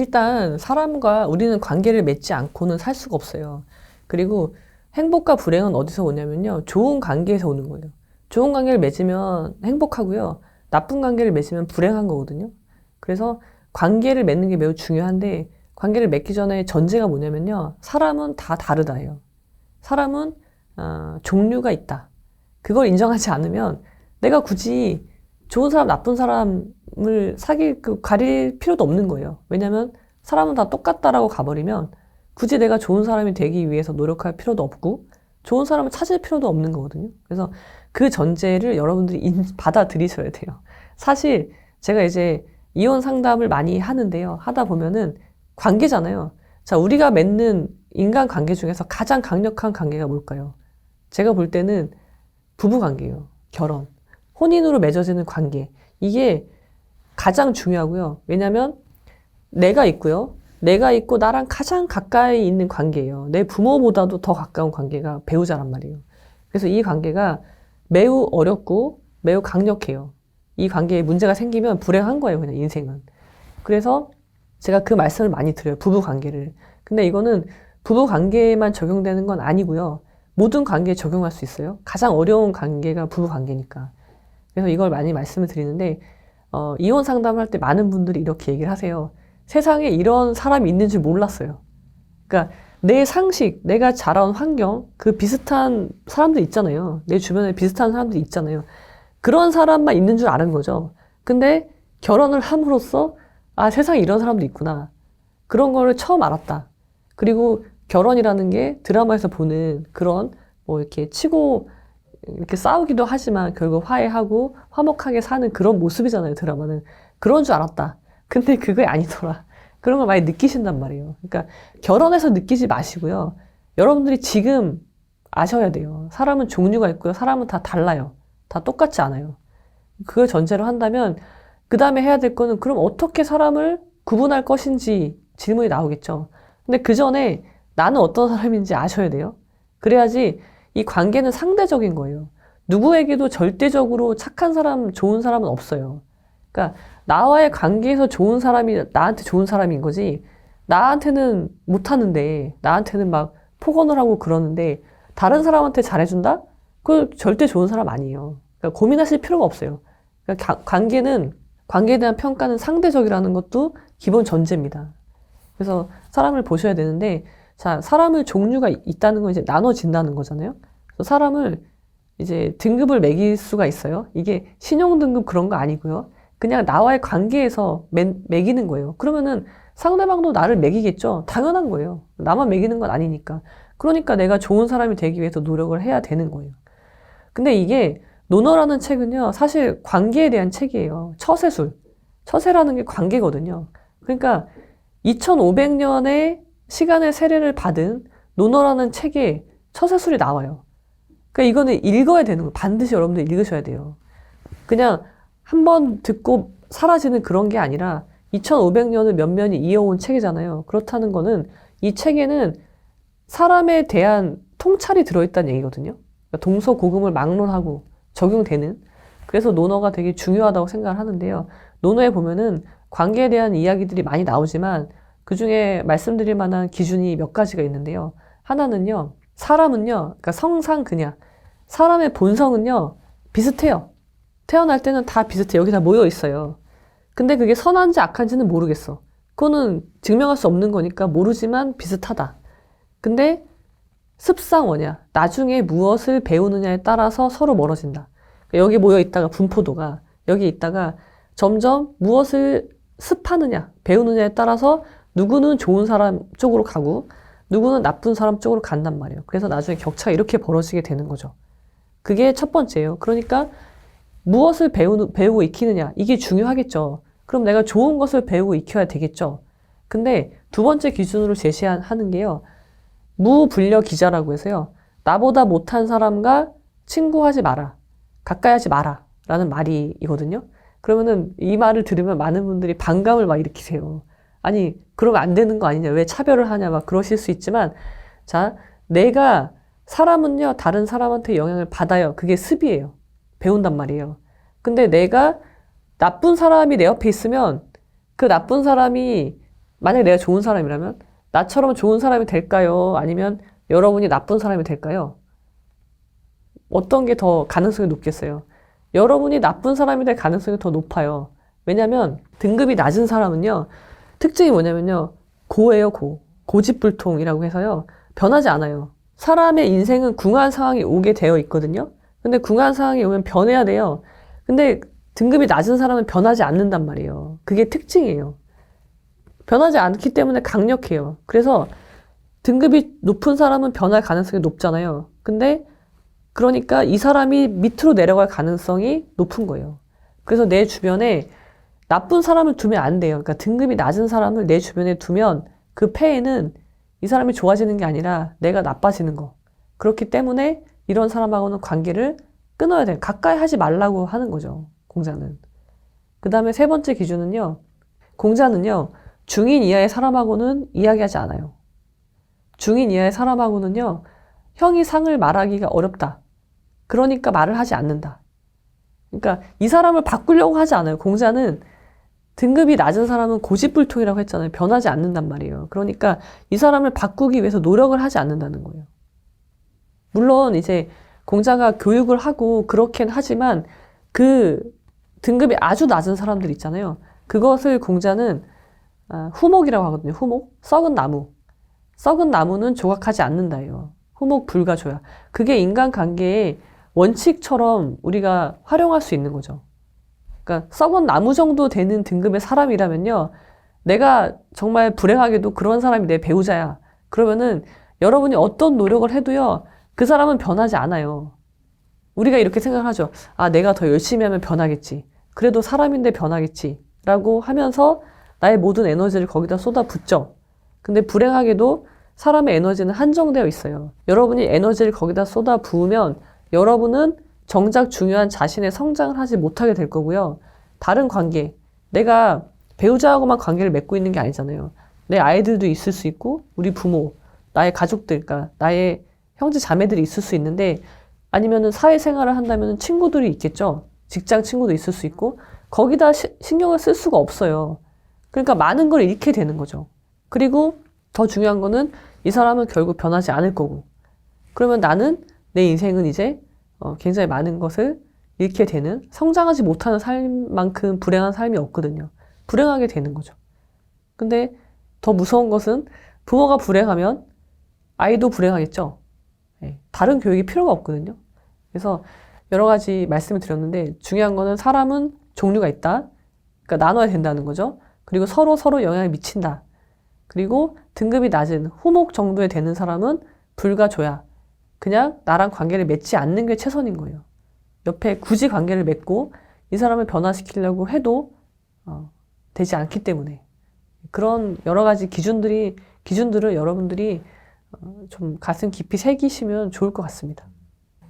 A: 일단 사람과 우리는 관계를 맺지 않고는 살 수가 없어요. 그리고 행복과 불행은 어디서 오냐면요. 좋은 관계에서 오는 거예요. 좋은 관계를 맺으면 행복하고요. 나쁜 관계를 맺으면 불행한 거거든요. 그래서 관계를 맺는 게 매우 중요한데 관계를 맺기 전에 전제가 뭐냐면요. 사람은 다 다르다예요. 사람은 종류가 있다. 그걸 인정하지 않으면 내가 굳이 좋은 사람, 나쁜 사람을 가릴 필요도 없는 거예요. 왜냐면 사람은 다 똑같다라고 가버리면 굳이 내가 좋은 사람이 되기 위해서 노력할 필요도 없고 좋은 사람을 찾을 필요도 없는 거거든요. 그래서 그 전제를 여러분들이 받아들이셔야 돼요. 사실 제가 이제 이혼 상담을 많이 하는데요. 하다 보면은 관계잖아요. 자, 우리가 맺는 인간 관계 중에서 가장 강력한 관계가 뭘까요? 제가 볼 때는 부부 관계예요. 결혼. 혼인으로 맺어지는 관계. 이게 가장 중요하고요. 왜냐면 내가 있고요. 내가 있고 나랑 가장 가까이 있는 관계예요. 내 부모보다도 더 가까운 관계가 배우자란 말이에요. 그래서 이 관계가 매우 어렵고 매우 강력해요. 이 관계에 문제가 생기면 불행한 거예요. 그냥 인생은. 그래서 제가 그 말씀을 많이 드려요. 부부 관계를. 근데 이거는 부부 관계에만 적용되는 건 아니고요. 모든 관계에 적용할 수 있어요. 가장 어려운 관계가 부부 관계니까. 그래서 이걸 많이 말씀을 드리는데 이혼 상담을 할 때 많은 분들이 이렇게 얘기를 하세요. 세상에 이런 사람이 있는 줄 몰랐어요. 그러니까 내 상식, 내가 자라온 환경, 그 비슷한 사람들 있잖아요. 내 주변에 비슷한 사람들 있잖아요. 그런 사람만 있는 줄 아는 거죠. 근데 결혼을 함으로써 아, 세상에 이런 사람도 있구나. 그런 거를 처음 알았다. 그리고 결혼이라는 게 드라마에서 보는 그런 뭐 이렇게 치고 이렇게 싸우기도 하지만 결국 화해하고 화목하게 사는 그런 모습이잖아요, 드라마는. 그런 줄 알았다. 근데 그게 아니더라. 그런 걸 많이 느끼신단 말이에요. 그러니까 결혼해서 느끼지 마시고요. 여러분들이 지금 아셔야 돼요. 사람은 종류가 있고요. 사람은 다 달라요. 다 똑같지 않아요. 그걸 전제로 한다면 그 다음에 해야 될 거는 그럼 어떻게 사람을 구분할 것인지 질문이 나오겠죠. 근데 그 전에 나는 어떤 사람인지 아셔야 돼요. 그래야지 이 관계는 상대적인 거예요. 누구에게도 절대적으로 착한 사람, 좋은 사람은 없어요. 그러니까 나와의 관계에서 좋은 사람이 나한테 좋은 사람인 거지 나한테는 못하는데 나한테는 막 폭언을 하고 그러는데 다른 사람한테 잘해준다? 그거 절대 좋은 사람 아니에요. 그러니까 고민하실 필요가 없어요. 그러니까 관계에 대한 평가는 상대적이라는 것도 기본 전제입니다. 그래서 사람을 보셔야 되는데 자, 사람을 종류가 있다는 건 이제 나눠진다는 거잖아요. 그래서 사람을 이제 등급을 매길 수가 있어요. 이게 신용 등급 그런 거 아니고요. 그냥 나와의 관계에서 매기는 거예요. 그러면은 상대방도 나를 매기겠죠. 당연한 거예요. 나만 매기는 건 아니니까. 그러니까 내가 좋은 사람이 되기 위해서 노력을 해야 되는 거예요. 근데 이게 논어라는 책은요, 사실 관계에 대한 책이에요. 처세술. 처세라는 게 관계거든요. 그러니까 2500년의 시간의 세례를 받은 논어라는 책에 처세술이 나와요. 그러니까 이거는 읽어야 되는 거예요. 반드시 여러분들 읽으셔야 돼요. 그냥 한 번 듣고 사라지는 그런 게 아니라 2500년을 몇 년이 이어온 책이잖아요. 그렇다는 거는 이 책에는 사람에 대한 통찰이 들어있다는 얘기거든요. 그러니까 동서고금을 막론하고 적용되는. 그래서 논어가 되게 중요하다고 생각을 하는데요. 논어에 보면은 관계에 대한 이야기들이 많이 나오지만 그 중에 말씀드릴 만한 기준이 몇 가지가 있는데요. 하나는요, 사람은요, 그러니까 성상그냐. 사람의 본성은요, 비슷해요. 태어날 때는 다 비슷해. 여기 다 모여 있어요. 근데 그게 선한지 악한지는 모르겠어. 그거는 증명할 수 없는 거니까 모르지만 비슷하다. 근데 습상원이야. 나중에 무엇을 배우느냐에 따라서 서로 멀어진다. 그러니까 여기 모여 있다가 분포도가 여기 있다가 점점 무엇을 습하느냐, 배우느냐에 따라서 누구는 좋은 사람 쪽으로 가고 누구는 나쁜 사람 쪽으로 간단 말이에요. 그래서 나중에 격차가 이렇게 벌어지게 되는 거죠. 그게 첫 번째예요. 그러니까 무엇을 배우고 익히느냐, 이게 중요하겠죠. 그럼 내가 좋은 것을 배우고 익혀야 되겠죠. 근데 두 번째 기준으로 제시하는 게요. 무분려기자라고 해서요. 나보다 못한 사람과 친구하지 마라. 가까이 하지 마라. 라는 말이거든요. 그러면은 이 말을 들으면 많은 분들이 반감을 막 일으키세요. 아니, 그러면 안 되는 거 아니냐. 왜 차별을 하냐. 막 그러실 수 있지만, 자, 사람은요, 다른 사람한테 영향을 받아요. 그게 습이에요. 배운단 말이에요. 근데 내가 나쁜 사람이 내 옆에 있으면 그 나쁜 사람이 만약에 내가 좋은 사람이라면 나처럼 좋은 사람이 될까요? 아니면 여러분이 나쁜 사람이 될까요? 어떤 게 더 가능성이 높겠어요? 여러분이 나쁜 사람이 될 가능성이 더 높아요. 왜냐면 등급이 낮은 사람은요, 특징이 뭐냐면요, 고예요, 고. 고집불통이라고 해서요, 변하지 않아요. 사람의 인생은 궁한 상황이 오게 되어 있거든요. 근데 궁한 상황이 오면 변해야 돼요. 근데 등급이 낮은 사람은 변하지 않는단 말이에요. 그게 특징이에요. 변하지 않기 때문에 강력해요. 그래서 등급이 높은 사람은 변할 가능성이 높잖아요. 근데 그러니까 이 사람이 밑으로 내려갈 가능성이 높은 거예요. 그래서 내 주변에 나쁜 사람을 두면 안 돼요. 그러니까 등급이 낮은 사람을 내 주변에 두면 그 폐해는 이 사람이 좋아지는 게 아니라 내가 나빠지는 거. 그렇기 때문에 이런 사람하고는 관계를 끊어야 돼요. 가까이 하지 말라고 하는 거죠. 공자는. 그 다음에 세 번째 기준은요. 공자는요. 중인 이하의 사람하고는 이야기하지 않아요. 중인 이하의 사람하고는요. 형이 상을 말하기가 어렵다. 그러니까 말을 하지 않는다. 그러니까 이 사람을 바꾸려고 하지 않아요. 공자는 등급이 낮은 사람은 고집불통이라고 했잖아요. 변하지 않는단 말이에요. 그러니까 이 사람을 바꾸기 위해서 노력을 하지 않는다는 거예요. 물론 이제 공자가 교육을 하고 그렇긴 하지만 그 등급이 아주 낮은 사람들 있잖아요. 그것을 공자는 후목이라고 하거든요. 후목. 썩은 나무. 썩은 나무는 조각하지 않는다예요. 후목 불가조야. 그게 인간관계의 원칙처럼 우리가 활용할 수 있는 거죠. 그러니까 썩은 나무 정도 되는 등급의 사람이라면요. 내가 정말 불행하게도 그런 사람이 내 배우자야. 그러면은 여러분이 어떤 노력을 해도요. 그 사람은 변하지 않아요. 우리가 이렇게 생각을 하죠. 아, 내가 더 열심히 하면 변하겠지. 그래도 사람인데 변하겠지. 라고 하면서 나의 모든 에너지를 거기다 쏟아붓죠. 근데 불행하게도 사람의 에너지는 한정되어 있어요. 여러분이 에너지를 거기다 쏟아부으면 여러분은 정작 중요한 자신의 성장을 하지 못하게 될 거고요. 다른 관계, 내가 배우자하고만 관계를 맺고 있는 게 아니잖아요. 내 아이들도 있을 수 있고 우리 부모, 나의 가족들, 그러니까 나의 형제 자매들이 있을 수 있는데 아니면은 사회생활을 한다면 친구들이 있겠죠. 직장 친구도 있을 수 있고 거기다 신경을 쓸 수가 없어요. 그러니까 많은 걸 잃게 되는 거죠. 그리고 더 중요한 거는 이 사람은 결국 변하지 않을 거고 그러면 나는 내 인생은 이제 굉장히 많은 것을 잃게 되는 성장하지 못하는 삶만큼 불행한 삶이 없거든요. 불행하게 되는 거죠. 근데 더 무서운 것은 부모가 불행하면 아이도 불행하겠죠. 네, 다른 교육이 필요가 없거든요. 그래서 여러 가지 말씀을 드렸는데 중요한 거는 사람은 종류가 있다. 그러니까 나눠야 된다는 거죠. 그리고 서로 영향을 미친다. 그리고 등급이 낮은 후목 정도에 되는 사람은 불가조야. 그냥 나랑 관계를 맺지 않는 게 최선인 거예요. 옆에 굳이 관계를 맺고 이 사람을 변화시키려고 해도 되지 않기 때문에 그런 여러 가지 기준들을 여러분들이 좀 가슴 깊이 새기시면 좋을 것 같습니다.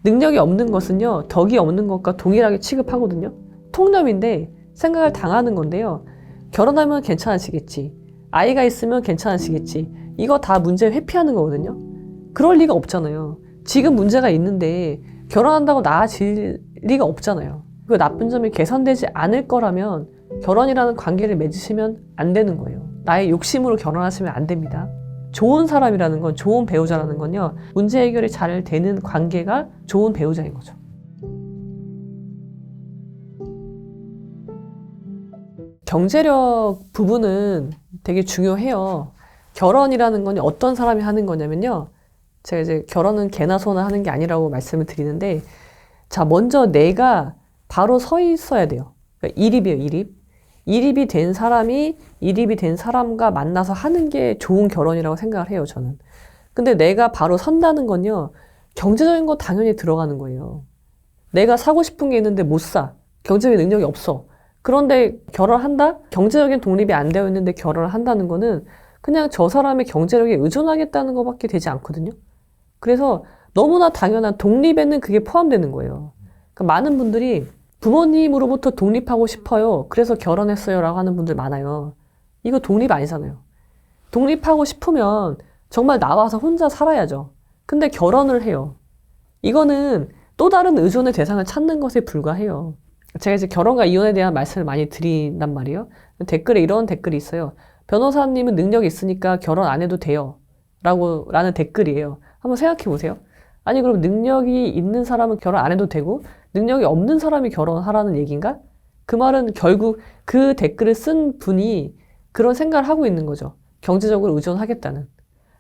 A: 능력이 없는 것은요, 덕이 없는 것과 동일하게 취급하거든요. 통념인데 생각을 당하는 건데요. 결혼하면 괜찮아지겠지. 아이가 있으면 괜찮아지겠지. 이거 다 문제 회피하는 거거든요. 그럴 리가 없잖아요. 지금 문제가 있는데 결혼한다고 나아질 리가 없잖아요. 그 나쁜 점이 개선되지 않을 거라면 결혼이라는 관계를 맺으시면 안 되는 거예요. 나의 욕심으로 결혼하시면 안 됩니다. 좋은 사람이라는 건, 좋은 배우자라는 건요, 문제 해결이 잘 되는 관계가 좋은 배우자인 거죠. 경제력 부분은 되게 중요해요. 결혼이라는 건 어떤 사람이 하는 거냐면요. 제가 이제 결혼은 개나 소나 하는 게 아니라고 말씀을 드리는데, 자, 먼저 내가 바로 서 있어야 돼요. 그러니까 일입이에요, 일입. 일입이 된 사람이 일입이 된 사람과 만나서 하는 게 좋은 결혼이라고 생각을 해요, 저는. 근데 내가 바로 선다는 건요, 경제적인 거 당연히 들어가는 거예요. 내가 사고 싶은 게 있는데 못 사. 경제적인 능력이 없어. 그런데 결혼한다? 경제적인 독립이 안 되어 있는데 결혼을 한다는 거는 그냥 저 사람의 경제력에 의존하겠다는 것밖에 되지 않거든요. 그래서 너무나 당연한 독립에는 그게 포함되는 거예요. 그러니까 많은 분들이 부모님으로부터 독립하고 싶어요. 그래서 결혼했어요. 라고 하는 분들 많아요. 이거 독립 아니잖아요. 독립하고 싶으면 정말 나와서 혼자 살아야죠. 근데 결혼을 해요. 이거는 또 다른 의존의 대상을 찾는 것에 불과해요. 제가 이제 결혼과 이혼에 대한 말씀을 많이 드린단 말이에요. 댓글에 이런 댓글이 있어요. 변호사님은 능력이 있으니까 결혼 안 해도 돼요. 라는 댓글이에요. 한번 생각해 보세요. 아니, 그럼 능력이 있는 사람은 결혼 안 해도 되고, 능력이 없는 사람이 결혼하라는 얘기인가? 그 말은 결국 그 댓글을 쓴 분이 그런 생각을 하고 있는 거죠. 경제적으로 의존하겠다는.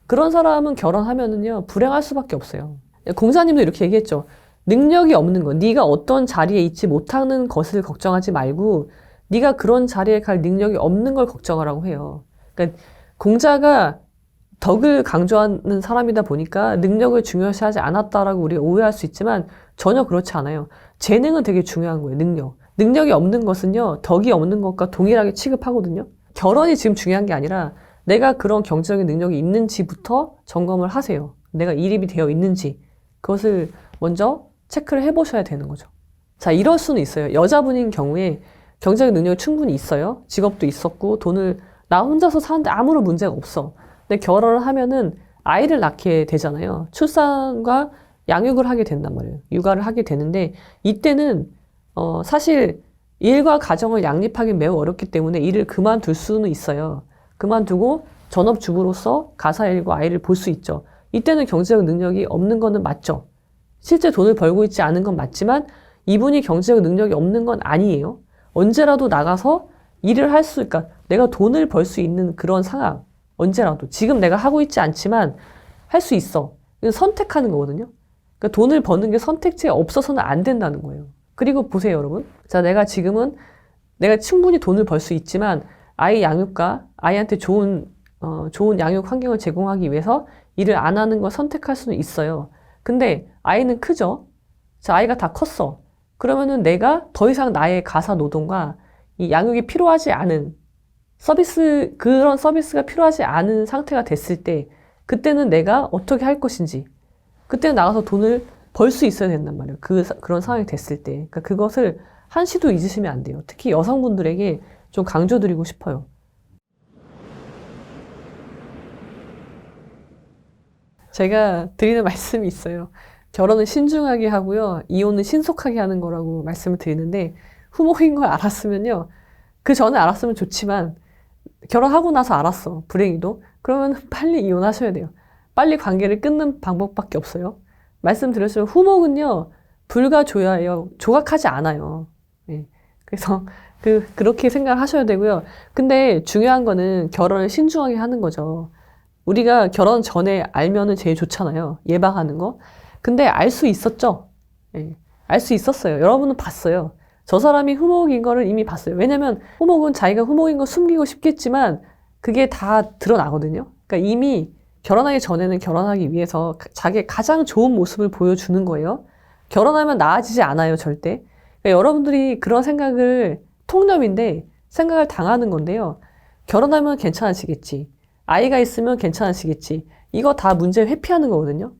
A: 그런 사람은 결혼하면은요, 불행할 수밖에 없어요. 공자님도 이렇게 얘기했죠. 능력이 없는 거, 네가 어떤 자리에 있지 못하는 것을 걱정하지 말고 네가 그런 자리에 갈 능력이 없는 걸 걱정하라고 해요. 그러니까 공자가 덕을 강조하는 사람이다 보니까 능력을 중요시하지 않았다라고 우리가 오해할 수 있지만 전혀 그렇지 않아요. 재능은 되게 중요한 거예요. 능력. 능력이 없는 것은요, 덕이 없는 것과 동일하게 취급하거든요. 결혼이 지금 중요한 게 아니라 내가 그런 경제적인 능력이 있는지부터 점검을 하세요. 내가 이립이 되어 있는지. 그것을 먼저 체크를 해보셔야 되는 거죠. 자, 이럴 수는 있어요. 여자분인 경우에 경제적 능력이 충분히 있어요. 직업도 있었고 돈을 나 혼자서 사는데 아무런 문제가 없어. 근데 결혼을 하면은 아이를 낳게 되잖아요. 출산과 양육을 하게 된단 말이에요. 육아를 하게 되는데 이때는 사실 일과 가정을 양립하기 매우 어렵기 때문에 일을 그만둘 수는 있어요. 그만두고 전업주부로서 가사일과 아이를 볼 수 있죠. 이때는 경제적 능력이 없는 거는 맞죠. 실제 돈을 벌고 있지 않은 건 맞지만 이분이 경제적 능력이 없는 건 아니에요. 언제라도 나가서 일을 그러니까 내가 돈을 벌 수 있는 그런 상황, 언제라도. 지금 내가 하고 있지 않지만 할 수 있어. 이건 선택하는 거거든요. 그러니까 돈을 버는 게 선택지에 없어서는 안 된다는 거예요. 그리고 보세요, 여러분. 자, 내가 충분히 돈을 벌 수 있지만 아이 양육과 아이한테 좋은 양육 환경을 제공하기 위해서 일을 안 하는 걸 선택할 수는 있어요. 근데 아이는 크죠? 자, 아이가 다 컸어. 그러면은 내가 더 이상 나의 가사 노동과 이 양육이 필요하지 않은 그런 서비스가 필요하지 않은 상태가 됐을 때, 그때는 내가 어떻게 할 것인지, 그때는 나가서 돈을 벌 수 있어야 된단 말이에요. 그런 상황이 됐을 때. 그러니까 그것을 한시도 잊으시면 안 돼요. 특히 여성분들에게 좀 강조드리고 싶어요. 제가 드리는 말씀이 있어요. 결혼은 신중하게 하고요. 이혼은 신속하게 하는 거라고 말씀을 드리는데, 후모인 걸 알았으면요. 그 전에 알았으면 좋지만, 결혼하고 나서 알았어. 불행히도. 그러면 빨리 이혼하셔야 돼요. 빨리 관계를 끊는 방법밖에 없어요. 말씀드렸지만 후목은요. 불가조야예요. 조각하지 않아요. 네. 그래서 그렇게 생각하셔야 되고요. 근데 중요한 거는 결혼을 신중하게 하는 거죠. 우리가 결혼 전에 알면은 제일 좋잖아요. 예방하는 거. 근데 알 수 있었죠. 네. 알 수 있었어요. 여러분은 봤어요. 저 사람이 후목인 거를 이미 봤어요. 왜냐면 후목은 자기가 후목인 거 숨기고 싶겠지만 그게 다 드러나거든요. 그러니까 이미 결혼하기 전에는 결혼하기 위해서 자기의 가장 좋은 모습을 보여주는 거예요. 결혼하면 나아지지 않아요, 절대. 그러니까 여러분들이 그런 통념인데 생각을 당하는 건데요. 결혼하면 괜찮아지겠지. 아이가 있으면 괜찮아지겠지. 이거 다 문제 회피하는 거거든요.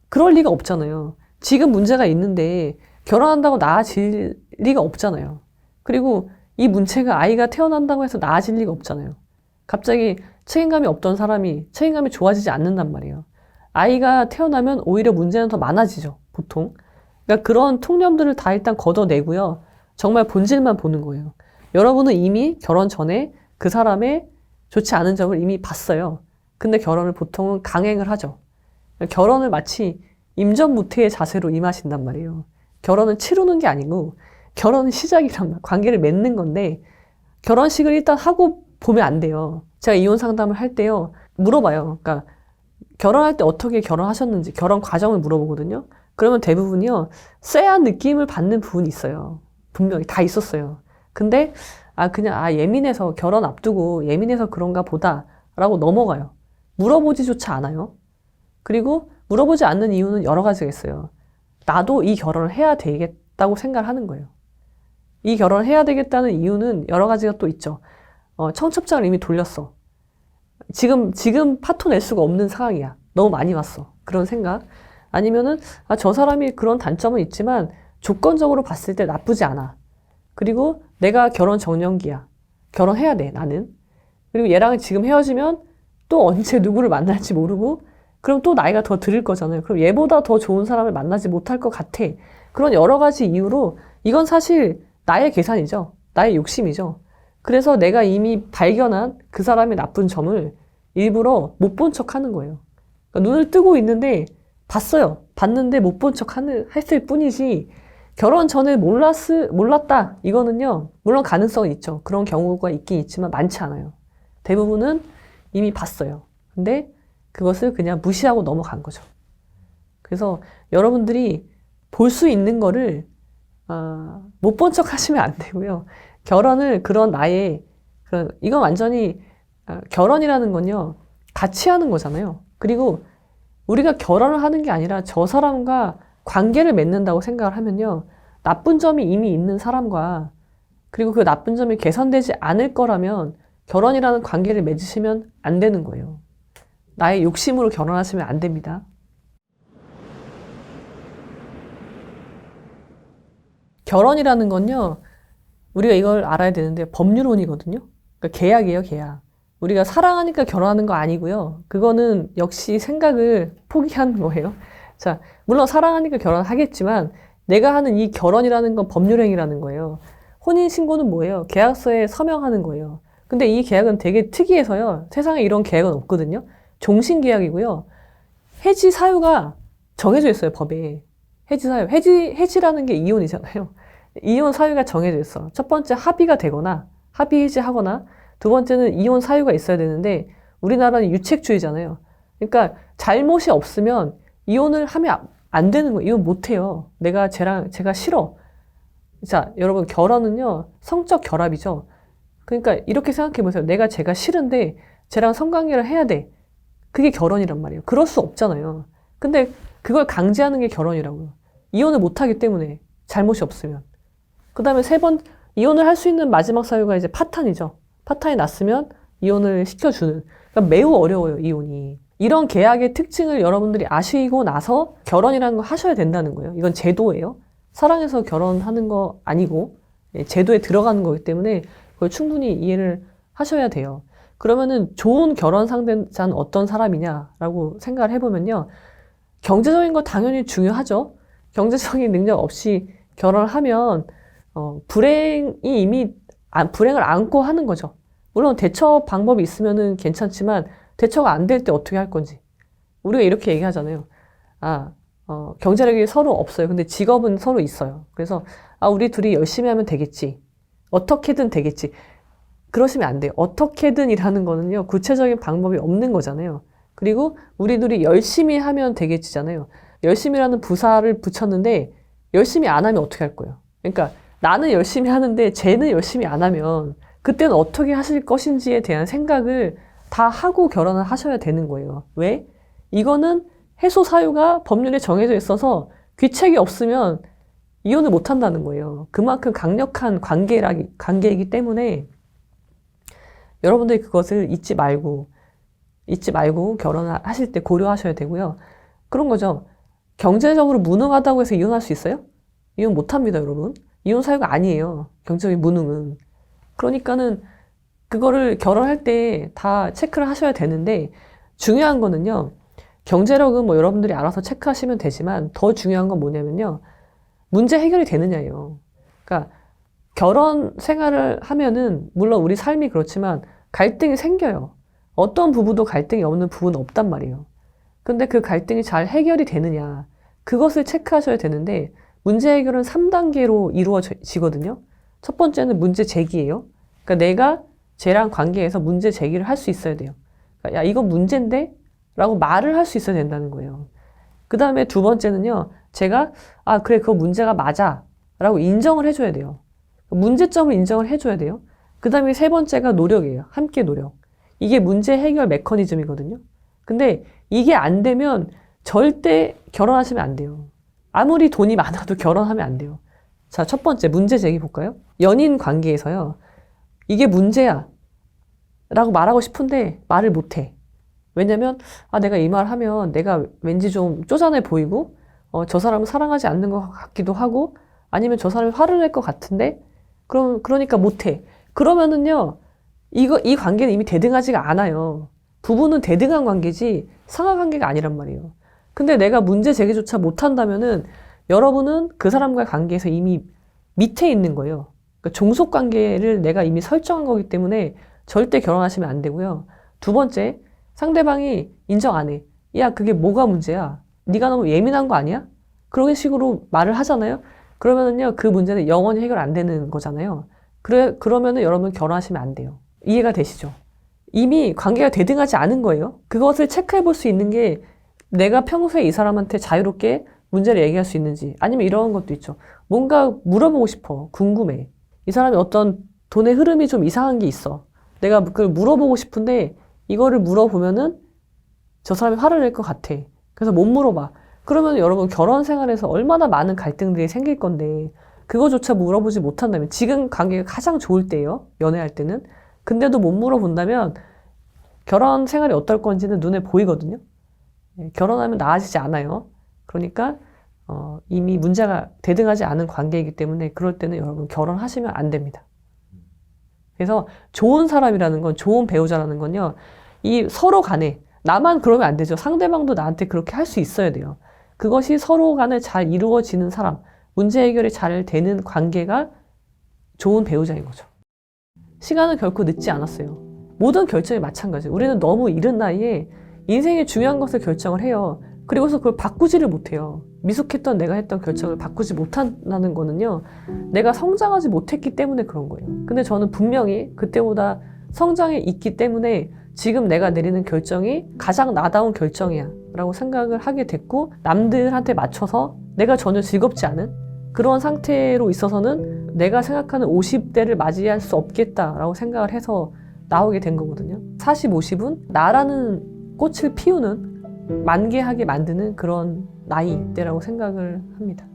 A: 그럴 리가 없잖아요. 지금 문제가 있는데 결혼한다고 나아질 리가 없잖아요. 그리고 이 문제가 아이가 태어난다고 해서 나아질 리가 없잖아요. 갑자기 책임감이 없던 사람이 책임감이 좋아지지 않는단 말이에요. 아이가 태어나면 오히려 문제는 더 많아지죠, 보통. 그러니까 그런 통념들을 다 일단 걷어내고요. 정말 본질만 보는 거예요. 여러분은 이미 결혼 전에 그 사람의 좋지 않은 점을 이미 봤어요. 근데 결혼을 보통은 강행을 하죠. 결혼을 마치 임전무태의 자세로 임하신단 말이에요. 결혼은 치르는 게 아니고 결혼은 시작이란 말, 관계를 맺는 건데 결혼식을 일단 하고 보면 안 돼요. 제가 이혼 상담을 할 때요. 물어봐요. 그러니까 결혼할 때 어떻게 결혼하셨는지 결혼 과정을 물어보거든요. 그러면 대부분이요. 쎄한 느낌을 받는 부분이 있어요. 분명히 다 있었어요. 근데 그냥 예민해서 결혼 앞두고 예민해서 그런가 보다라고 넘어가요. 물어보지조차 않아요. 그리고 물어보지 않는 이유는 여러 가지가 있어요. 나도 이 결혼을 해야 되겠다고 생각을 하는 거예요. 이 결혼을 해야 되겠다는 이유는 여러 가지가 또 있죠. 청첩장을 이미 돌렸어. 지금 파토 낼 수가 없는 상황이야. 너무 많이 왔어. 그런 생각. 아니면은 저 사람이 그런 단점은 있지만 조건적으로 봤을 때 나쁘지 않아. 그리고 내가 결혼 정년기야. 결혼해야 돼, 나는. 그리고 얘랑 지금 헤어지면 또 언제 누구를 만날지 모르고 그럼 또 나이가 더 들을 거잖아요. 그럼 얘보다 더 좋은 사람을 만나지 못할 것 같아. 그런 여러 가지 이유로 이건 사실 나의 계산이죠. 나의 욕심이죠. 그래서 내가 이미 발견한 그 사람의 나쁜 점을 일부러 못 본 척 하는 거예요. 그러니까 눈을 뜨고 있는데 봤어요. 봤는데 못 본 척 했을 뿐이지 결혼 전에 몰랐다. 이거는요, 물론 가능성은 있죠. 그런 경우가 있긴 있지만 많지 않아요. 대부분은 이미 봤어요. 근데 그것을 그냥 무시하고 넘어간 거죠. 그래서 여러분들이 볼 수 있는 거를 못 본 척 하시면 안 되고요. 결혼을 그런 이건 완전히 결혼이라는 건요, 같이 하는 거잖아요. 그리고 우리가 결혼을 하는 게 아니라 저 사람과 관계를 맺는다고 생각을 하면요, 나쁜 점이 이미 있는 사람과 그리고 그 나쁜 점이 개선되지 않을 거라면 결혼이라는 관계를 맺으시면 안 되는 거예요. 나의 욕심으로 결혼하시면 안 됩니다. 결혼이라는 건요, 우리가 이걸 알아야 되는데 법률혼이거든요. 그러니까 계약이에요, 계약. 우리가 사랑하니까 결혼하는 거 아니고요. 그거는 역시 생각을 포기하는 거예요. 자, 물론 사랑하니까 결혼하겠지만 내가 하는 이 결혼이라는 건 법률행위라는 거예요. 혼인신고는 뭐예요? 계약서에 서명하는 거예요. 근데 이 계약은 되게 특이해서요. 세상에 이런 계약은 없거든요. 종신계약이고요. 해지 사유가 정해져 있어요, 법에. 해지 사유. 해지라는 게 이혼이잖아요. 이혼 사유가 정해져 있어. 첫 번째 합의가 되거나, 합의 해지하거나, 두 번째는 이혼 사유가 있어야 되는데, 우리나라는 유책주의잖아요. 그러니까 잘못이 없으면 이혼을 하면 안 되는 거예요. 이혼 못 해요. 제가 싫어. 자, 여러분, 결혼은요, 성적 결합이죠. 그러니까 이렇게 생각해 보세요. 제가 싫은데, 쟤랑 성관계를 해야 돼. 그게 결혼이란 말이에요. 그럴 수 없잖아요. 근데 그걸 강제하는 게 결혼이라고요. 이혼을 못 하기 때문에, 잘못이 없으면. 그 다음에 이혼을 할 수 있는 마지막 사유가 이제 파탄이죠. 파탄이 났으면 이혼을 시켜주는. 그러니까 매우 어려워요, 이혼이. 이런 계약의 특징을 여러분들이 아시고 나서 결혼이라는 거 하셔야 된다는 거예요. 이건 제도예요. 사랑해서 결혼하는 거 아니고 제도에 들어가는 거기 때문에 그걸 충분히 이해를 하셔야 돼요. 그러면은 좋은 결혼 상대자는 어떤 사람이냐라고 생각을 해보면요. 경제적인 거 당연히 중요하죠. 경제적인 능력 없이 결혼을 하면 불행을 안고 하는 거죠. 물론 대처 방법이 있으면은 괜찮지만 대처가 안 될 때 어떻게 할 건지. 우리가 이렇게 얘기하잖아요. 경제력이 서로 없어요. 근데 직업은 서로 있어요. 그래서 우리 둘이 열심히 하면 되겠지. 어떻게든 되겠지. 그러시면 안 돼요. 어떻게든이라는 거는요, 구체적인 방법이 없는 거잖아요. 그리고 우리 둘이 열심히 하면 되겠지잖아요. 열심히라는 부사를 붙였는데 열심히 안 하면 어떻게 할 거예요? 그러니까 나는 열심히 하는데 쟤는 열심히 안 하면 그때는 어떻게 하실 것인지에 대한 생각을 다 하고 결혼을 하셔야 되는 거예요. 왜? 이거는 해소 사유가 법률에 정해져 있어서 귀책이 없으면 이혼을 못 한다는 거예요. 그만큼 강력한 관계이기 때문에 여러분들이 그것을 잊지 말고 결혼하실 때 고려하셔야 되고요. 그런 거죠. 경제적으로 무능하다고 해서 이혼할 수 있어요? 이혼 못 합니다, 여러분. 이혼 사유가 아니에요. 경제적인 무능은. 그러니까는 그거를 결혼할 때 다 체크를 하셔야 되는데 중요한 거는요. 경제력은 뭐 여러분들이 알아서 체크하시면 되지만 더 중요한 건 뭐냐면요. 문제 해결이 되느냐예요. 그러니까 결혼 생활을 하면은 물론 우리 삶이 그렇지만 갈등이 생겨요. 어떤 부부도 갈등이 없는 부부는 없단 말이에요. 근데 그 갈등이 잘 해결이 되느냐. 그것을 체크하셔야 되는데 문제 해결은 3단계로 이루어지거든요. 첫 번째는 문제 제기예요. 그러니까 내가 쟤랑 관계에서 문제 제기를 할 수 있어야 돼요. 그러니까 야, 이건 문제인데? 라고 말을 할 수 있어야 된다는 거예요. 그 다음에 두 번째는요. 제가 그래 그거 문제가 맞아 라고 인정을 해줘야 돼요. 문제점을 인정을 해줘야 돼요. 그 다음에 세 번째가 노력이에요. 함께 노력. 이게 문제 해결 메커니즘이거든요. 근데 이게 안 되면 절대 결혼하시면 안 돼요. 아무리 돈이 많아도 결혼하면 안 돼요. 자, 첫 번째 문제 제기 볼까요? 연인 관계에서요. 이게 문제야 라고 말하고 싶은데 말을 못해. 왜냐면 내가 이 말 하면 내가 왠지 좀 쪼잔해 보이고 저 사람을 사랑하지 않는 것 같기도 하고 아니면 저 사람이 화를 낼 것 같은데 그러니까 못해. 그러면은요 이 관계는 이미 대등하지가 않아요. 부부는 대등한 관계지 상하 관계가 아니란 말이에요. 근데 내가 문제 제기조차 못한다면은 여러분은 그 사람과의 관계에서 이미 밑에 있는 거예요. 그러니까 종속 관계를 내가 이미 설정한 거기 때문에 절대 결혼하시면 안 되고요. 두 번째, 상대방이 인정 안 해. 야, 그게 뭐가 문제야? 네가 너무 예민한 거 아니야? 그런 식으로 말을 하잖아요. 그러면은요, 그 문제는 영원히 해결 안 되는 거잖아요. 그러면은 여러분 결혼하시면 안 돼요. 이해가 되시죠? 이미 관계가 대등하지 않은 거예요. 그것을 체크해 볼 수 있는 게 내가 평소에 이 사람한테 자유롭게 문제를 얘기할 수 있는지, 아니면 이런 것도 있죠. 뭔가 물어보고 싶어. 궁금해. 이 사람이 어떤 돈의 흐름이 좀 이상한 게 있어. 내가 그걸 물어보고 싶은데 이거를 물어보면은 저 사람이 화를 낼 것 같아. 그래서 못 물어봐. 그러면 여러분 결혼 생활에서 얼마나 많은 갈등들이 생길 건데 그거조차 물어보지 못한다면, 지금 관계가 가장 좋을 때예요. 연애할 때는. 근데도 못 물어본다면 결혼 생활이 어떨 건지는 눈에 보이거든요. 결혼하면 나아지지 않아요. 그러니까 이미 문제가 대등하지 않은 관계이기 때문에 그럴 때는 여러분 결혼하시면 안 됩니다. 그래서 좋은 사람이라는 건, 좋은 배우자라는 건요, 이 서로 간에, 나만 그러면 안 되죠. 상대방도 나한테 그렇게 할 수 있어야 돼요. 그것이 서로 간에 잘 이루어지는 사람, 문제 해결이 잘 되는 관계가 좋은 배우자인 거죠. 시간은 결코 늦지 않았어요. 모든 결정이 마찬가지예요. 우리는 너무 이른 나이에 인생의 중요한 것을 결정을 해요. 그리고서 그걸 바꾸지를 못해요. 미숙했던 내가 했던 결정을 바꾸지 못한다는 거는요, 내가 성장하지 못했기 때문에 그런 거예요. 근데 저는 분명히 그때보다 성장해 있기 때문에 지금 내가 내리는 결정이 가장 나다운 결정이야 라고 생각을 하게 됐고, 남들한테 맞춰서 내가 전혀 즐겁지 않은 그런 상태로 있어서는 내가 생각하는 50대를 맞이할 수 없겠다라고 생각을 해서 나오게 된 거거든요. 40, 50은 나라는 꽃을 피우는, 만개하게 만드는 그런 나이대라고 생각을 합니다.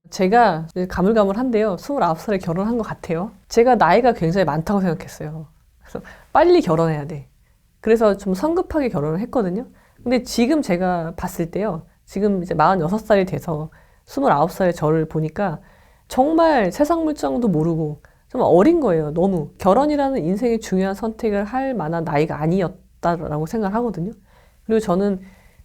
A: 제가 가물가물한데요. 29살에 결혼한 것 같아요. 제가 나이가 굉장히 많다고 생각했어요. 그래서 빨리 결혼해야 돼. 그래서 좀 성급하게 결혼을 했거든요. 근데 지금 제가 봤을 때요, 지금 이제 46살이 돼서 29살의 저를 보니까 정말 세상 물정도 모르고 좀 어린 거예요. 너무. 결혼이라는 인생의 중요한 선택을 할 만한 나이가 아니었다라고 생각을 하거든요. 그리고 저는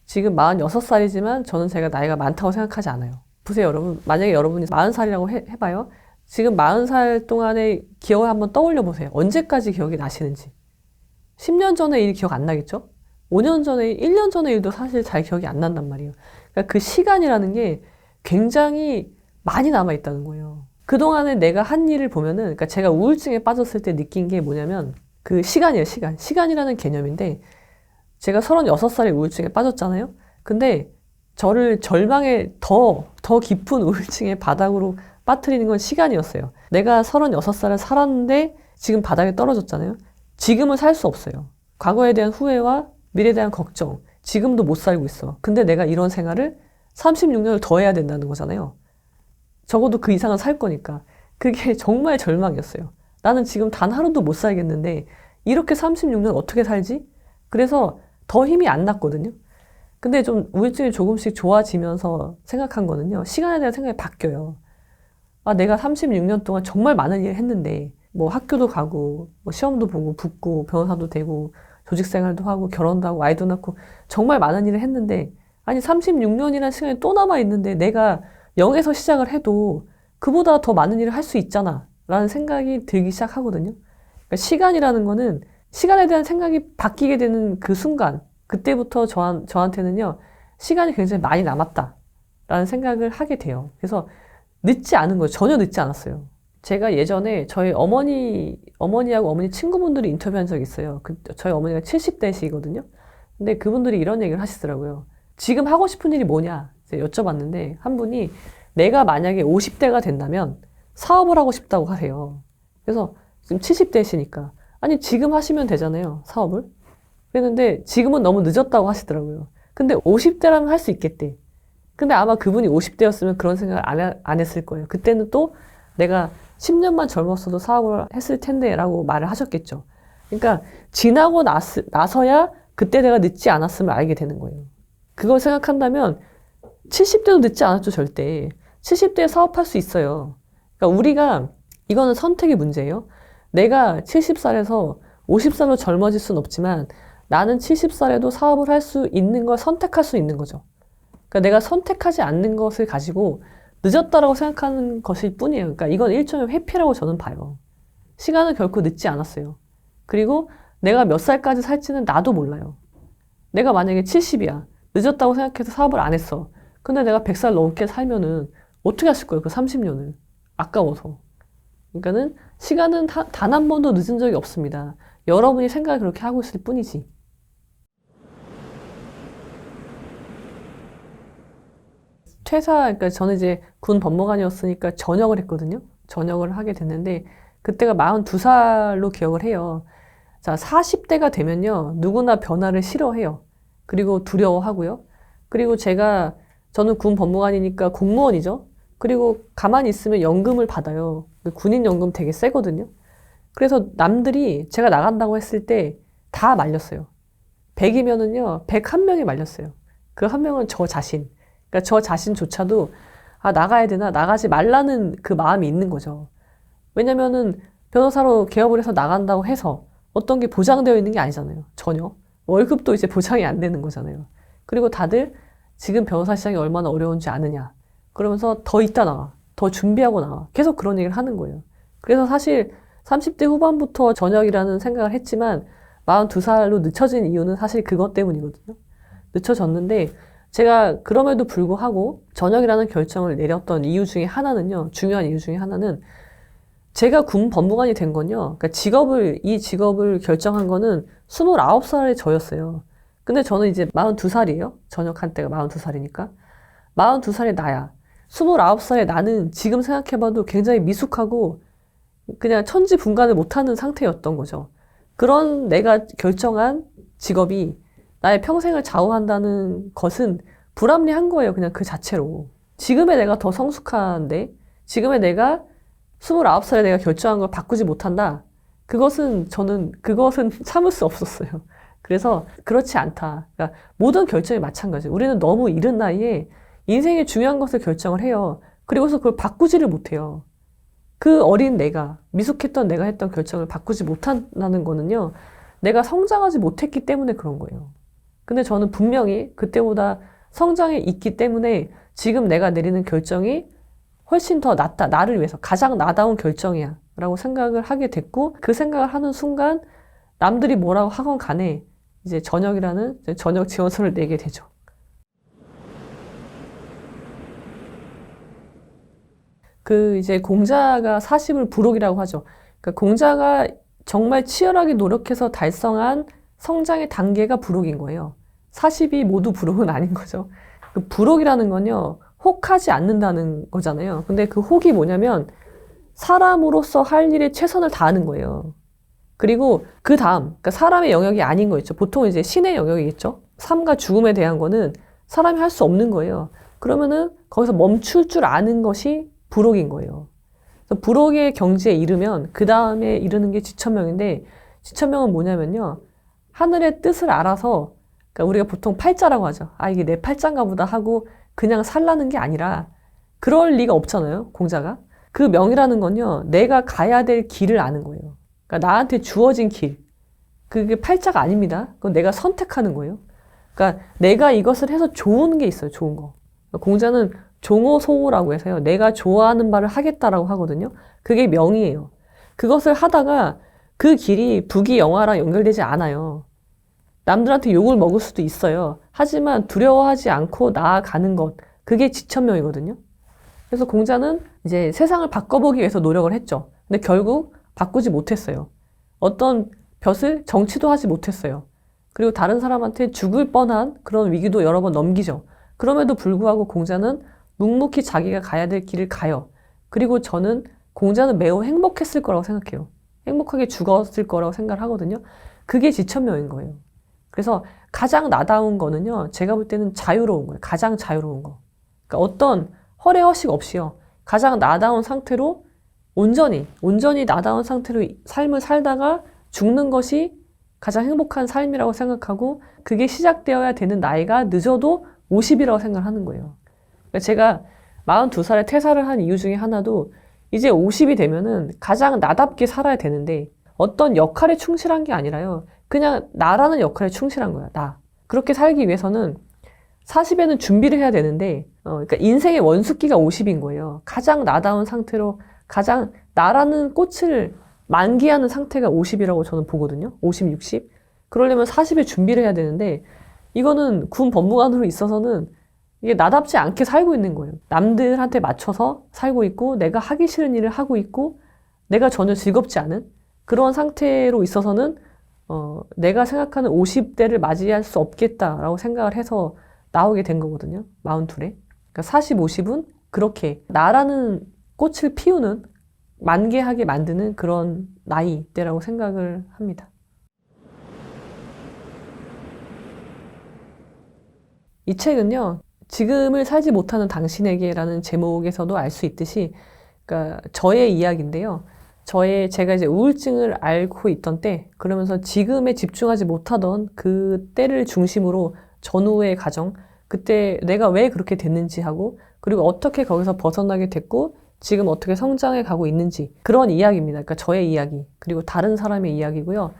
A: 지금 46살이지만 저는 제가 나이가 많다고 생각하지 않아요. 보세요, 여러분. 만약에 여러분이 40살이라고 해봐요. 지금 40살 동안의 기억을 한번 떠올려 보세요. 언제까지 기억이 나시는지. 10년 전의 일 기억 안 나겠죠? 5년 전에, 1년 전의 일도 사실 잘 기억이 안 난단 말이에요. 그러니까 그 시간이라는 게 굉장히 많이 남아있다는 거예요. 그동안에 내가 한 일을 보면은, 그러니까 제가 우울증에 빠졌을 때 느낀 게 뭐냐면, 그 시간이에요, 시간. 시간이라는 개념인데, 제가 36살에 우울증에 빠졌잖아요? 근데 저를 절망의 더 깊은 우울증의 바닥으로 빠뜨리는 건 시간이었어요. 내가 36살을 살았는데 지금 바닥에 떨어졌잖아요. 지금은 살 수 없어요. 과거에 대한 후회와 미래에 대한 걱정, 지금도 못 살고 있어. 근데 내가 이런 생활을 36년을 더 해야 된다는 거잖아요. 적어도 그 이상은 살 거니까. 그게 정말 절망이었어요. 나는 지금 단 하루도 못 살겠는데 이렇게 36년 어떻게 살지? 그래서 더 힘이 안 났거든요. 근데 좀 우울증이 조금씩 좋아지면서 생각한 거는요, 시간에 대한 생각이 바뀌어요. 아, 내가 36년 동안 정말 많은 일을 했는데, 뭐 학교도 가고, 뭐 시험도 보고, 붙고, 변호사도 되고, 조직 생활도 하고, 결혼도 하고, 아이도 낳고, 정말 많은 일을 했는데, 아니, 36년이라는 시간이 또 남아있는데, 내가 0에서 시작을 해도 그보다 더 많은 일을 할 수 있잖아. 라는 생각이 들기 시작하거든요. 그러니까 시간이라는 거는, 시간에 대한 생각이 바뀌게 되는 그 순간, 그때부터 저한테는요, 시간이 굉장히 많이 남았다 라는 생각을 하게 돼요. 그래서 늦지 않은 거예요. 전혀 늦지 않았어요. 제가 예전에 저희 어머니하고 어머니 친구분들이 인터뷰한 적이 있어요. 저희 어머니가 70대시거든요. 근데 그분들이 이런 얘기를 하시더라고요. 지금 하고 싶은 일이 뭐냐 이제 여쭤봤는데, 한 분이 내가 만약에 50대가 된다면 사업을 하고 싶다고 하세요. 그래서 지금 70대시니까 아니 지금 하시면 되잖아요, 사업을. 그랬는데 지금은 너무 늦었다고 하시더라고요. 근데 50대라면 할 수 있겠대. 근데 아마 그분이 50대였으면 그런 생각을 안 했을 거예요. 그때는 또 내가 10년만 젊었어도 사업을 했을 텐데 라고 말을 하셨겠죠. 그러니까 지나고 나서야 그때 내가 늦지 않았음을 알게 되는 거예요. 그걸 생각한다면 70대도 늦지 않았죠, 절대. 70대에 사업할 수 있어요. 그러니까 우리가, 이거는 선택의 문제예요. 내가 70살에서 50살로 젊어질 수는 없지만 나는 70살에도 사업을 할 수 있는 걸 선택할 수 있는 거죠. 그러니까 내가 선택하지 않는 것을 가지고 늦었다라고 생각하는 것일 뿐이에요. 그러니까 이건 일종의 회피라고 저는 봐요. 시간은 결코 늦지 않았어요. 그리고 내가 몇 살까지 살지는 나도 몰라요. 내가 만약에 70이야. 늦었다고 생각해서 사업을 안 했어. 근데 내가 100살 넘게 살면은 어떻게 했을 거예요? 그 30년을. 아까워서. 그러니까는 시간은 단 한 번도 늦은 적이 없습니다. 여러분이 생각을 그렇게 하고 있을 뿐이지. 그러니까 저는 이제 군 법무관이었으니까 전역을 했거든요. 전역을 하게 됐는데, 그때가 42살로 기억을 해요. 자, 40대가 되면요, 누구나 변화를 싫어해요. 그리고 두려워하고요. 그리고 저는 군 법무관이니까 공무원이죠. 그리고 가만히 있으면 연금을 받아요. 군인 연금 되게 세거든요. 그래서 남들이 제가 나간다고 했을 때 다 말렸어요. 100이면은요, 101명이 말렸어요. 그 한 명은 저 자신. 그러니까 저 자신조차도, 아, 나가야 되나? 나가지 말라는 그 마음이 있는 거죠. 왜냐면은 변호사로 개업을 해서 나간다고 해서 어떤 게 보장되어 있는 게 아니잖아요. 전혀. 월급도 이제 보장이 안 되는 거잖아요. 그리고 다들 지금 변호사 시장이 얼마나 어려운지 아느냐. 그러면서 더 이따 나와. 더 준비하고 나와. 계속 그런 얘기를 하는 거예요. 그래서 사실 30대 후반부터 전역이라는 생각을 했지만 42살로 늦춰진 이유는 사실 그것 때문이거든요. 늦춰졌는데 제가 그럼에도 불구하고 전역이라는 결정을 내렸던 이유 중에 하나는요. 중요한 이유 중에 하나는 제가 군 법무관이 된 건요. 그러니까 이 직업을 결정한 거는 29살의 저였어요. 근데 저는 이제 42살이에요. 전역한 때가 42살이니까. 42살의 나야. 29살의 나는 지금 생각해봐도 굉장히 미숙하고 그냥 천지분간을 못하는 상태였던 거죠. 그런 내가 결정한 직업이 나의 평생을 좌우한다는 것은 불합리한 거예요. 그냥 그 자체로. 지금의 내가 더 성숙한데, 지금의 내가 29살에 내가 결정한 걸 바꾸지 못한다. 그것은 참을 수 없었어요. 그래서 그렇지 않다. 그러니까 모든 결정이 마찬가지예요. 우리는 너무 이른 나이에 인생의 중요한 것을 결정을 해요. 그리고서 그걸 바꾸지를 못해요. 그 어린 내가, 미숙했던 내가 했던 결정을 바꾸지 못한다는 거는요. 내가 성장하지 못했기 때문에 그런 거예요. 근데 저는 분명히 그때보다 성장이 있기 때문에 지금 내가 내리는 결정이 훨씬 더 낫다. 나를 위해서 가장 나다운 결정이야. 라고 생각을 하게 됐고 그 생각을 하는 순간 남들이 뭐라고 하건 간에 이제 전역이라는 전역 지원서를 내게 되죠. 이제 공자가 40을 부록이라고 하죠. 그러니까 공자가 정말 치열하게 노력해서 달성한 성장의 단계가 부록인 거예요. 40이 모두 부록은 아닌 거죠. 그 부록이라는 건요, 혹하지 않는다는 거잖아요. 근데 그 혹이 뭐냐면 사람으로서 할 일에 최선을 다하는 거예요. 그리고 그 다음, 그러니까 사람의 영역이 아닌 거 있죠. 보통 이제 신의 영역이겠죠. 삶과 죽음에 대한 거는 사람이 할 수 없는 거예요. 그러면은 거기서 멈출 줄 아는 것이 부록인 거예요. 그래서 부록의 경지에 이르면 그 다음에 이르는 게 지천명인데 지천명은 뭐냐면요. 하늘의 뜻을 알아서 그러니까 우리가 보통 팔자라고 하죠. 아, 이게 내 팔자인가 보다 하고 그냥 살라는 게 아니라 그럴 리가 없잖아요. 공자가. 그 명이라는 건요. 내가 가야 될 길을 아는 거예요. 그러니까 나한테 주어진 길. 그게 팔자가 아닙니다. 그건 내가 선택하는 거예요. 그러니까 내가 이것을 해서 좋은 게 있어요. 좋은 거. 그러니까 공자는 종호소호라고 해서요. 내가 좋아하는 바를 하겠다라고 하거든요. 그게 명이에요. 그것을 하다가 그 길이 부귀영화랑 연결되지 않아요. 남들한테 욕을 먹을 수도 있어요. 하지만 두려워하지 않고 나아가는 것. 그게 지천명이거든요. 그래서 공자는 이제 세상을 바꿔보기 위해서 노력을 했죠. 근데 결국 바꾸지 못했어요. 어떤 벼슬 정치도 하지 못했어요. 그리고 다른 사람한테 죽을 뻔한 그런 위기도 여러 번 넘기죠. 그럼에도 불구하고 공자는 묵묵히 자기가 가야 될 길을 가요. 그리고 저는 공자는 매우 행복했을 거라고 생각해요. 행복하게 죽었을 거라고 생각을 하거든요. 그게 지천명인 거예요. 그래서 가장 나다운 거는요. 제가 볼 때는 자유로운 거예요. 가장 자유로운 거. 그러니까 어떤 허례허식 없이요. 가장 나다운 상태로 온전히 나다운 상태로 삶을 살다가 죽는 것이 가장 행복한 삶이라고 생각하고 그게 시작되어야 되는 나이가 늦어도 50이라고 생각하는 거예요. 그러니까 제가 42살에 퇴사를 한 이유 중에 하나도 이제 50이 되면은 가장 나답게 살아야 되는데 어떤 역할에 충실한 게 아니라요. 그냥 나라는 역할에 충실한 거야. 나. 그렇게 살기 위해서는 40에는 준비를 해야 되는데, 그러니까 인생의 원숙기가 50인 거예요. 가장 나다운 상태로 가장 나라는 꽃을 만개하는 상태가 50이라고 저는 보거든요. 50, 60. 그러려면 40에 준비를 해야 되는데, 이거는 군 법무관으로 있어서는 이게 나답지 않게 살고 있는 거예요. 남들한테 맞춰서 살고 있고, 내가 하기 싫은 일을 하고 있고, 내가 전혀 즐겁지 않은 그런 상태로 있어서는 내가 생각하는 50대를 맞이할 수 없겠다라고 생각을 해서 나오게 된 거거든요. 42에. 그러니까 40, 50은 그렇게 나라는 꽃을 피우는 만개하게 만드는 그런 나이대라고 생각을 합니다. 이 책은요, 지금을 살지 못하는 당신에게라는 제목에서도 알 수 있듯이, 그러니까 저의 이야기인데요. 제가 이제 우울증을 앓고 있던 때, 그러면서 지금에 집중하지 못하던 그 때를 중심으로 전후의 가정, 그때 내가 왜 그렇게 됐는지 하고, 그리고 어떻게 거기서 벗어나게 됐고, 지금 어떻게 성장해 가고 있는지, 그런 이야기입니다. 그러니까 저의 이야기, 그리고 다른 사람의 이야기고요.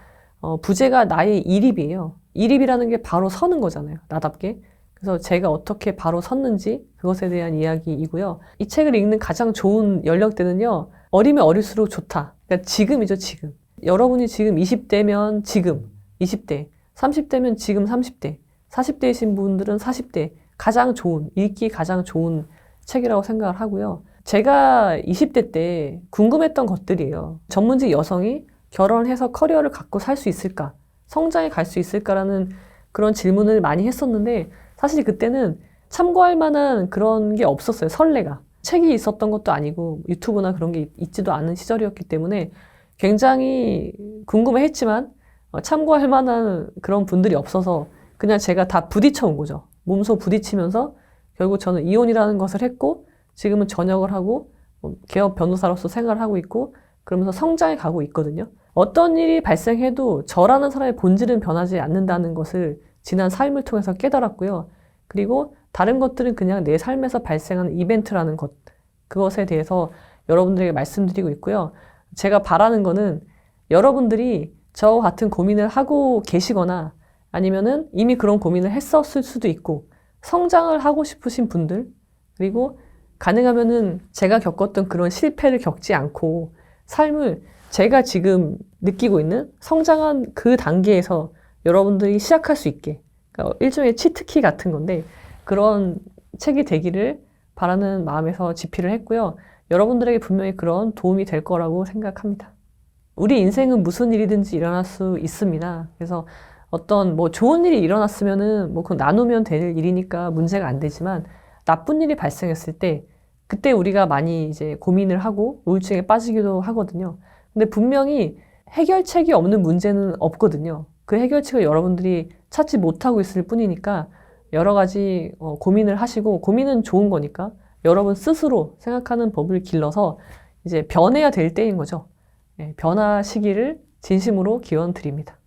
A: 부제가 나의 이립이에요. 이립이라는 게 바로 서는 거잖아요. 나답게. 그래서 제가 어떻게 바로 섰는지 그것에 대한 이야기이고요. 이 책을 읽는 가장 좋은 연령대는요. 어리면 어릴수록 좋다. 그러니까 지금이죠, 지금. 여러분이 지금 20대면 지금 20대, 30대면 지금 30대, 40대이신 분들은 40대 가장 좋은, 읽기 가장 좋은 책이라고 생각을 하고요. 제가 20대 때 궁금했던 것들이에요. 전문직 여성이 결혼해서 커리어를 갖고 살 수 있을까? 성장해 갈 수 있을까라는 그런 질문을 많이 했었는데 사실 그때는 참고할 만한 그런 게 없었어요. 선례가. 책이 있었던 것도 아니고 유튜브나 그런 게 있지도 않은 시절이었기 때문에 굉장히 궁금해했지만 참고할 만한 그런 분들이 없어서 그냥 제가 다 부딪혀 온 거죠. 몸소 부딪히면서 결국 저는 이혼이라는 것을 했고 지금은 전역을 하고 개업 변호사로서 생활을 하고 있고 그러면서 성장해 가고 있거든요. 어떤 일이 발생해도 저라는 사람의 본질은 변하지 않는다는 것을 지난 삶을 통해서 깨달았고요. 그리고 다른 것들은 그냥 내 삶에서 발생하는 이벤트라는 것, 그것에 대해서 여러분들에게 말씀드리고 있고요. 제가 바라는 거는 여러분들이 저와 같은 고민을 하고 계시거나 아니면은 이미 그런 고민을 했었을 수도 있고 성장을 하고 싶으신 분들 그리고 가능하면은 제가 겪었던 그런 실패를 겪지 않고 삶을 제가 지금 느끼고 있는 성장한 그 단계에서 여러분들이 시작할 수 있게 그러니까 일종의 치트키 같은 건데 그런 책이 되기를 바라는 마음에서 집필을 했고요. 여러분들에게 분명히 그런 도움이 될 거라고 생각합니다. 우리 인생은 무슨 일이든지 일어날 수 있습니다. 그래서 어떤 뭐 좋은 일이 일어났으면은 뭐 그건 나누면 될 일이니까 문제가 안 되지만 나쁜 일이 발생했을 때 그때 우리가 많이 이제 고민을 하고 우울증에 빠지기도 하거든요. 근데 분명히 해결책이 없는 문제는 없거든요. 그 해결책을 여러분들이 찾지 못하고 있을 뿐이니까 여러 가지 고민을 하시고 고민은 좋은 거니까 여러분 스스로 생각하는 법을 길러서 이제 변해야 될 때인 거죠. 변화시기를 진심으로 기원 드립니다.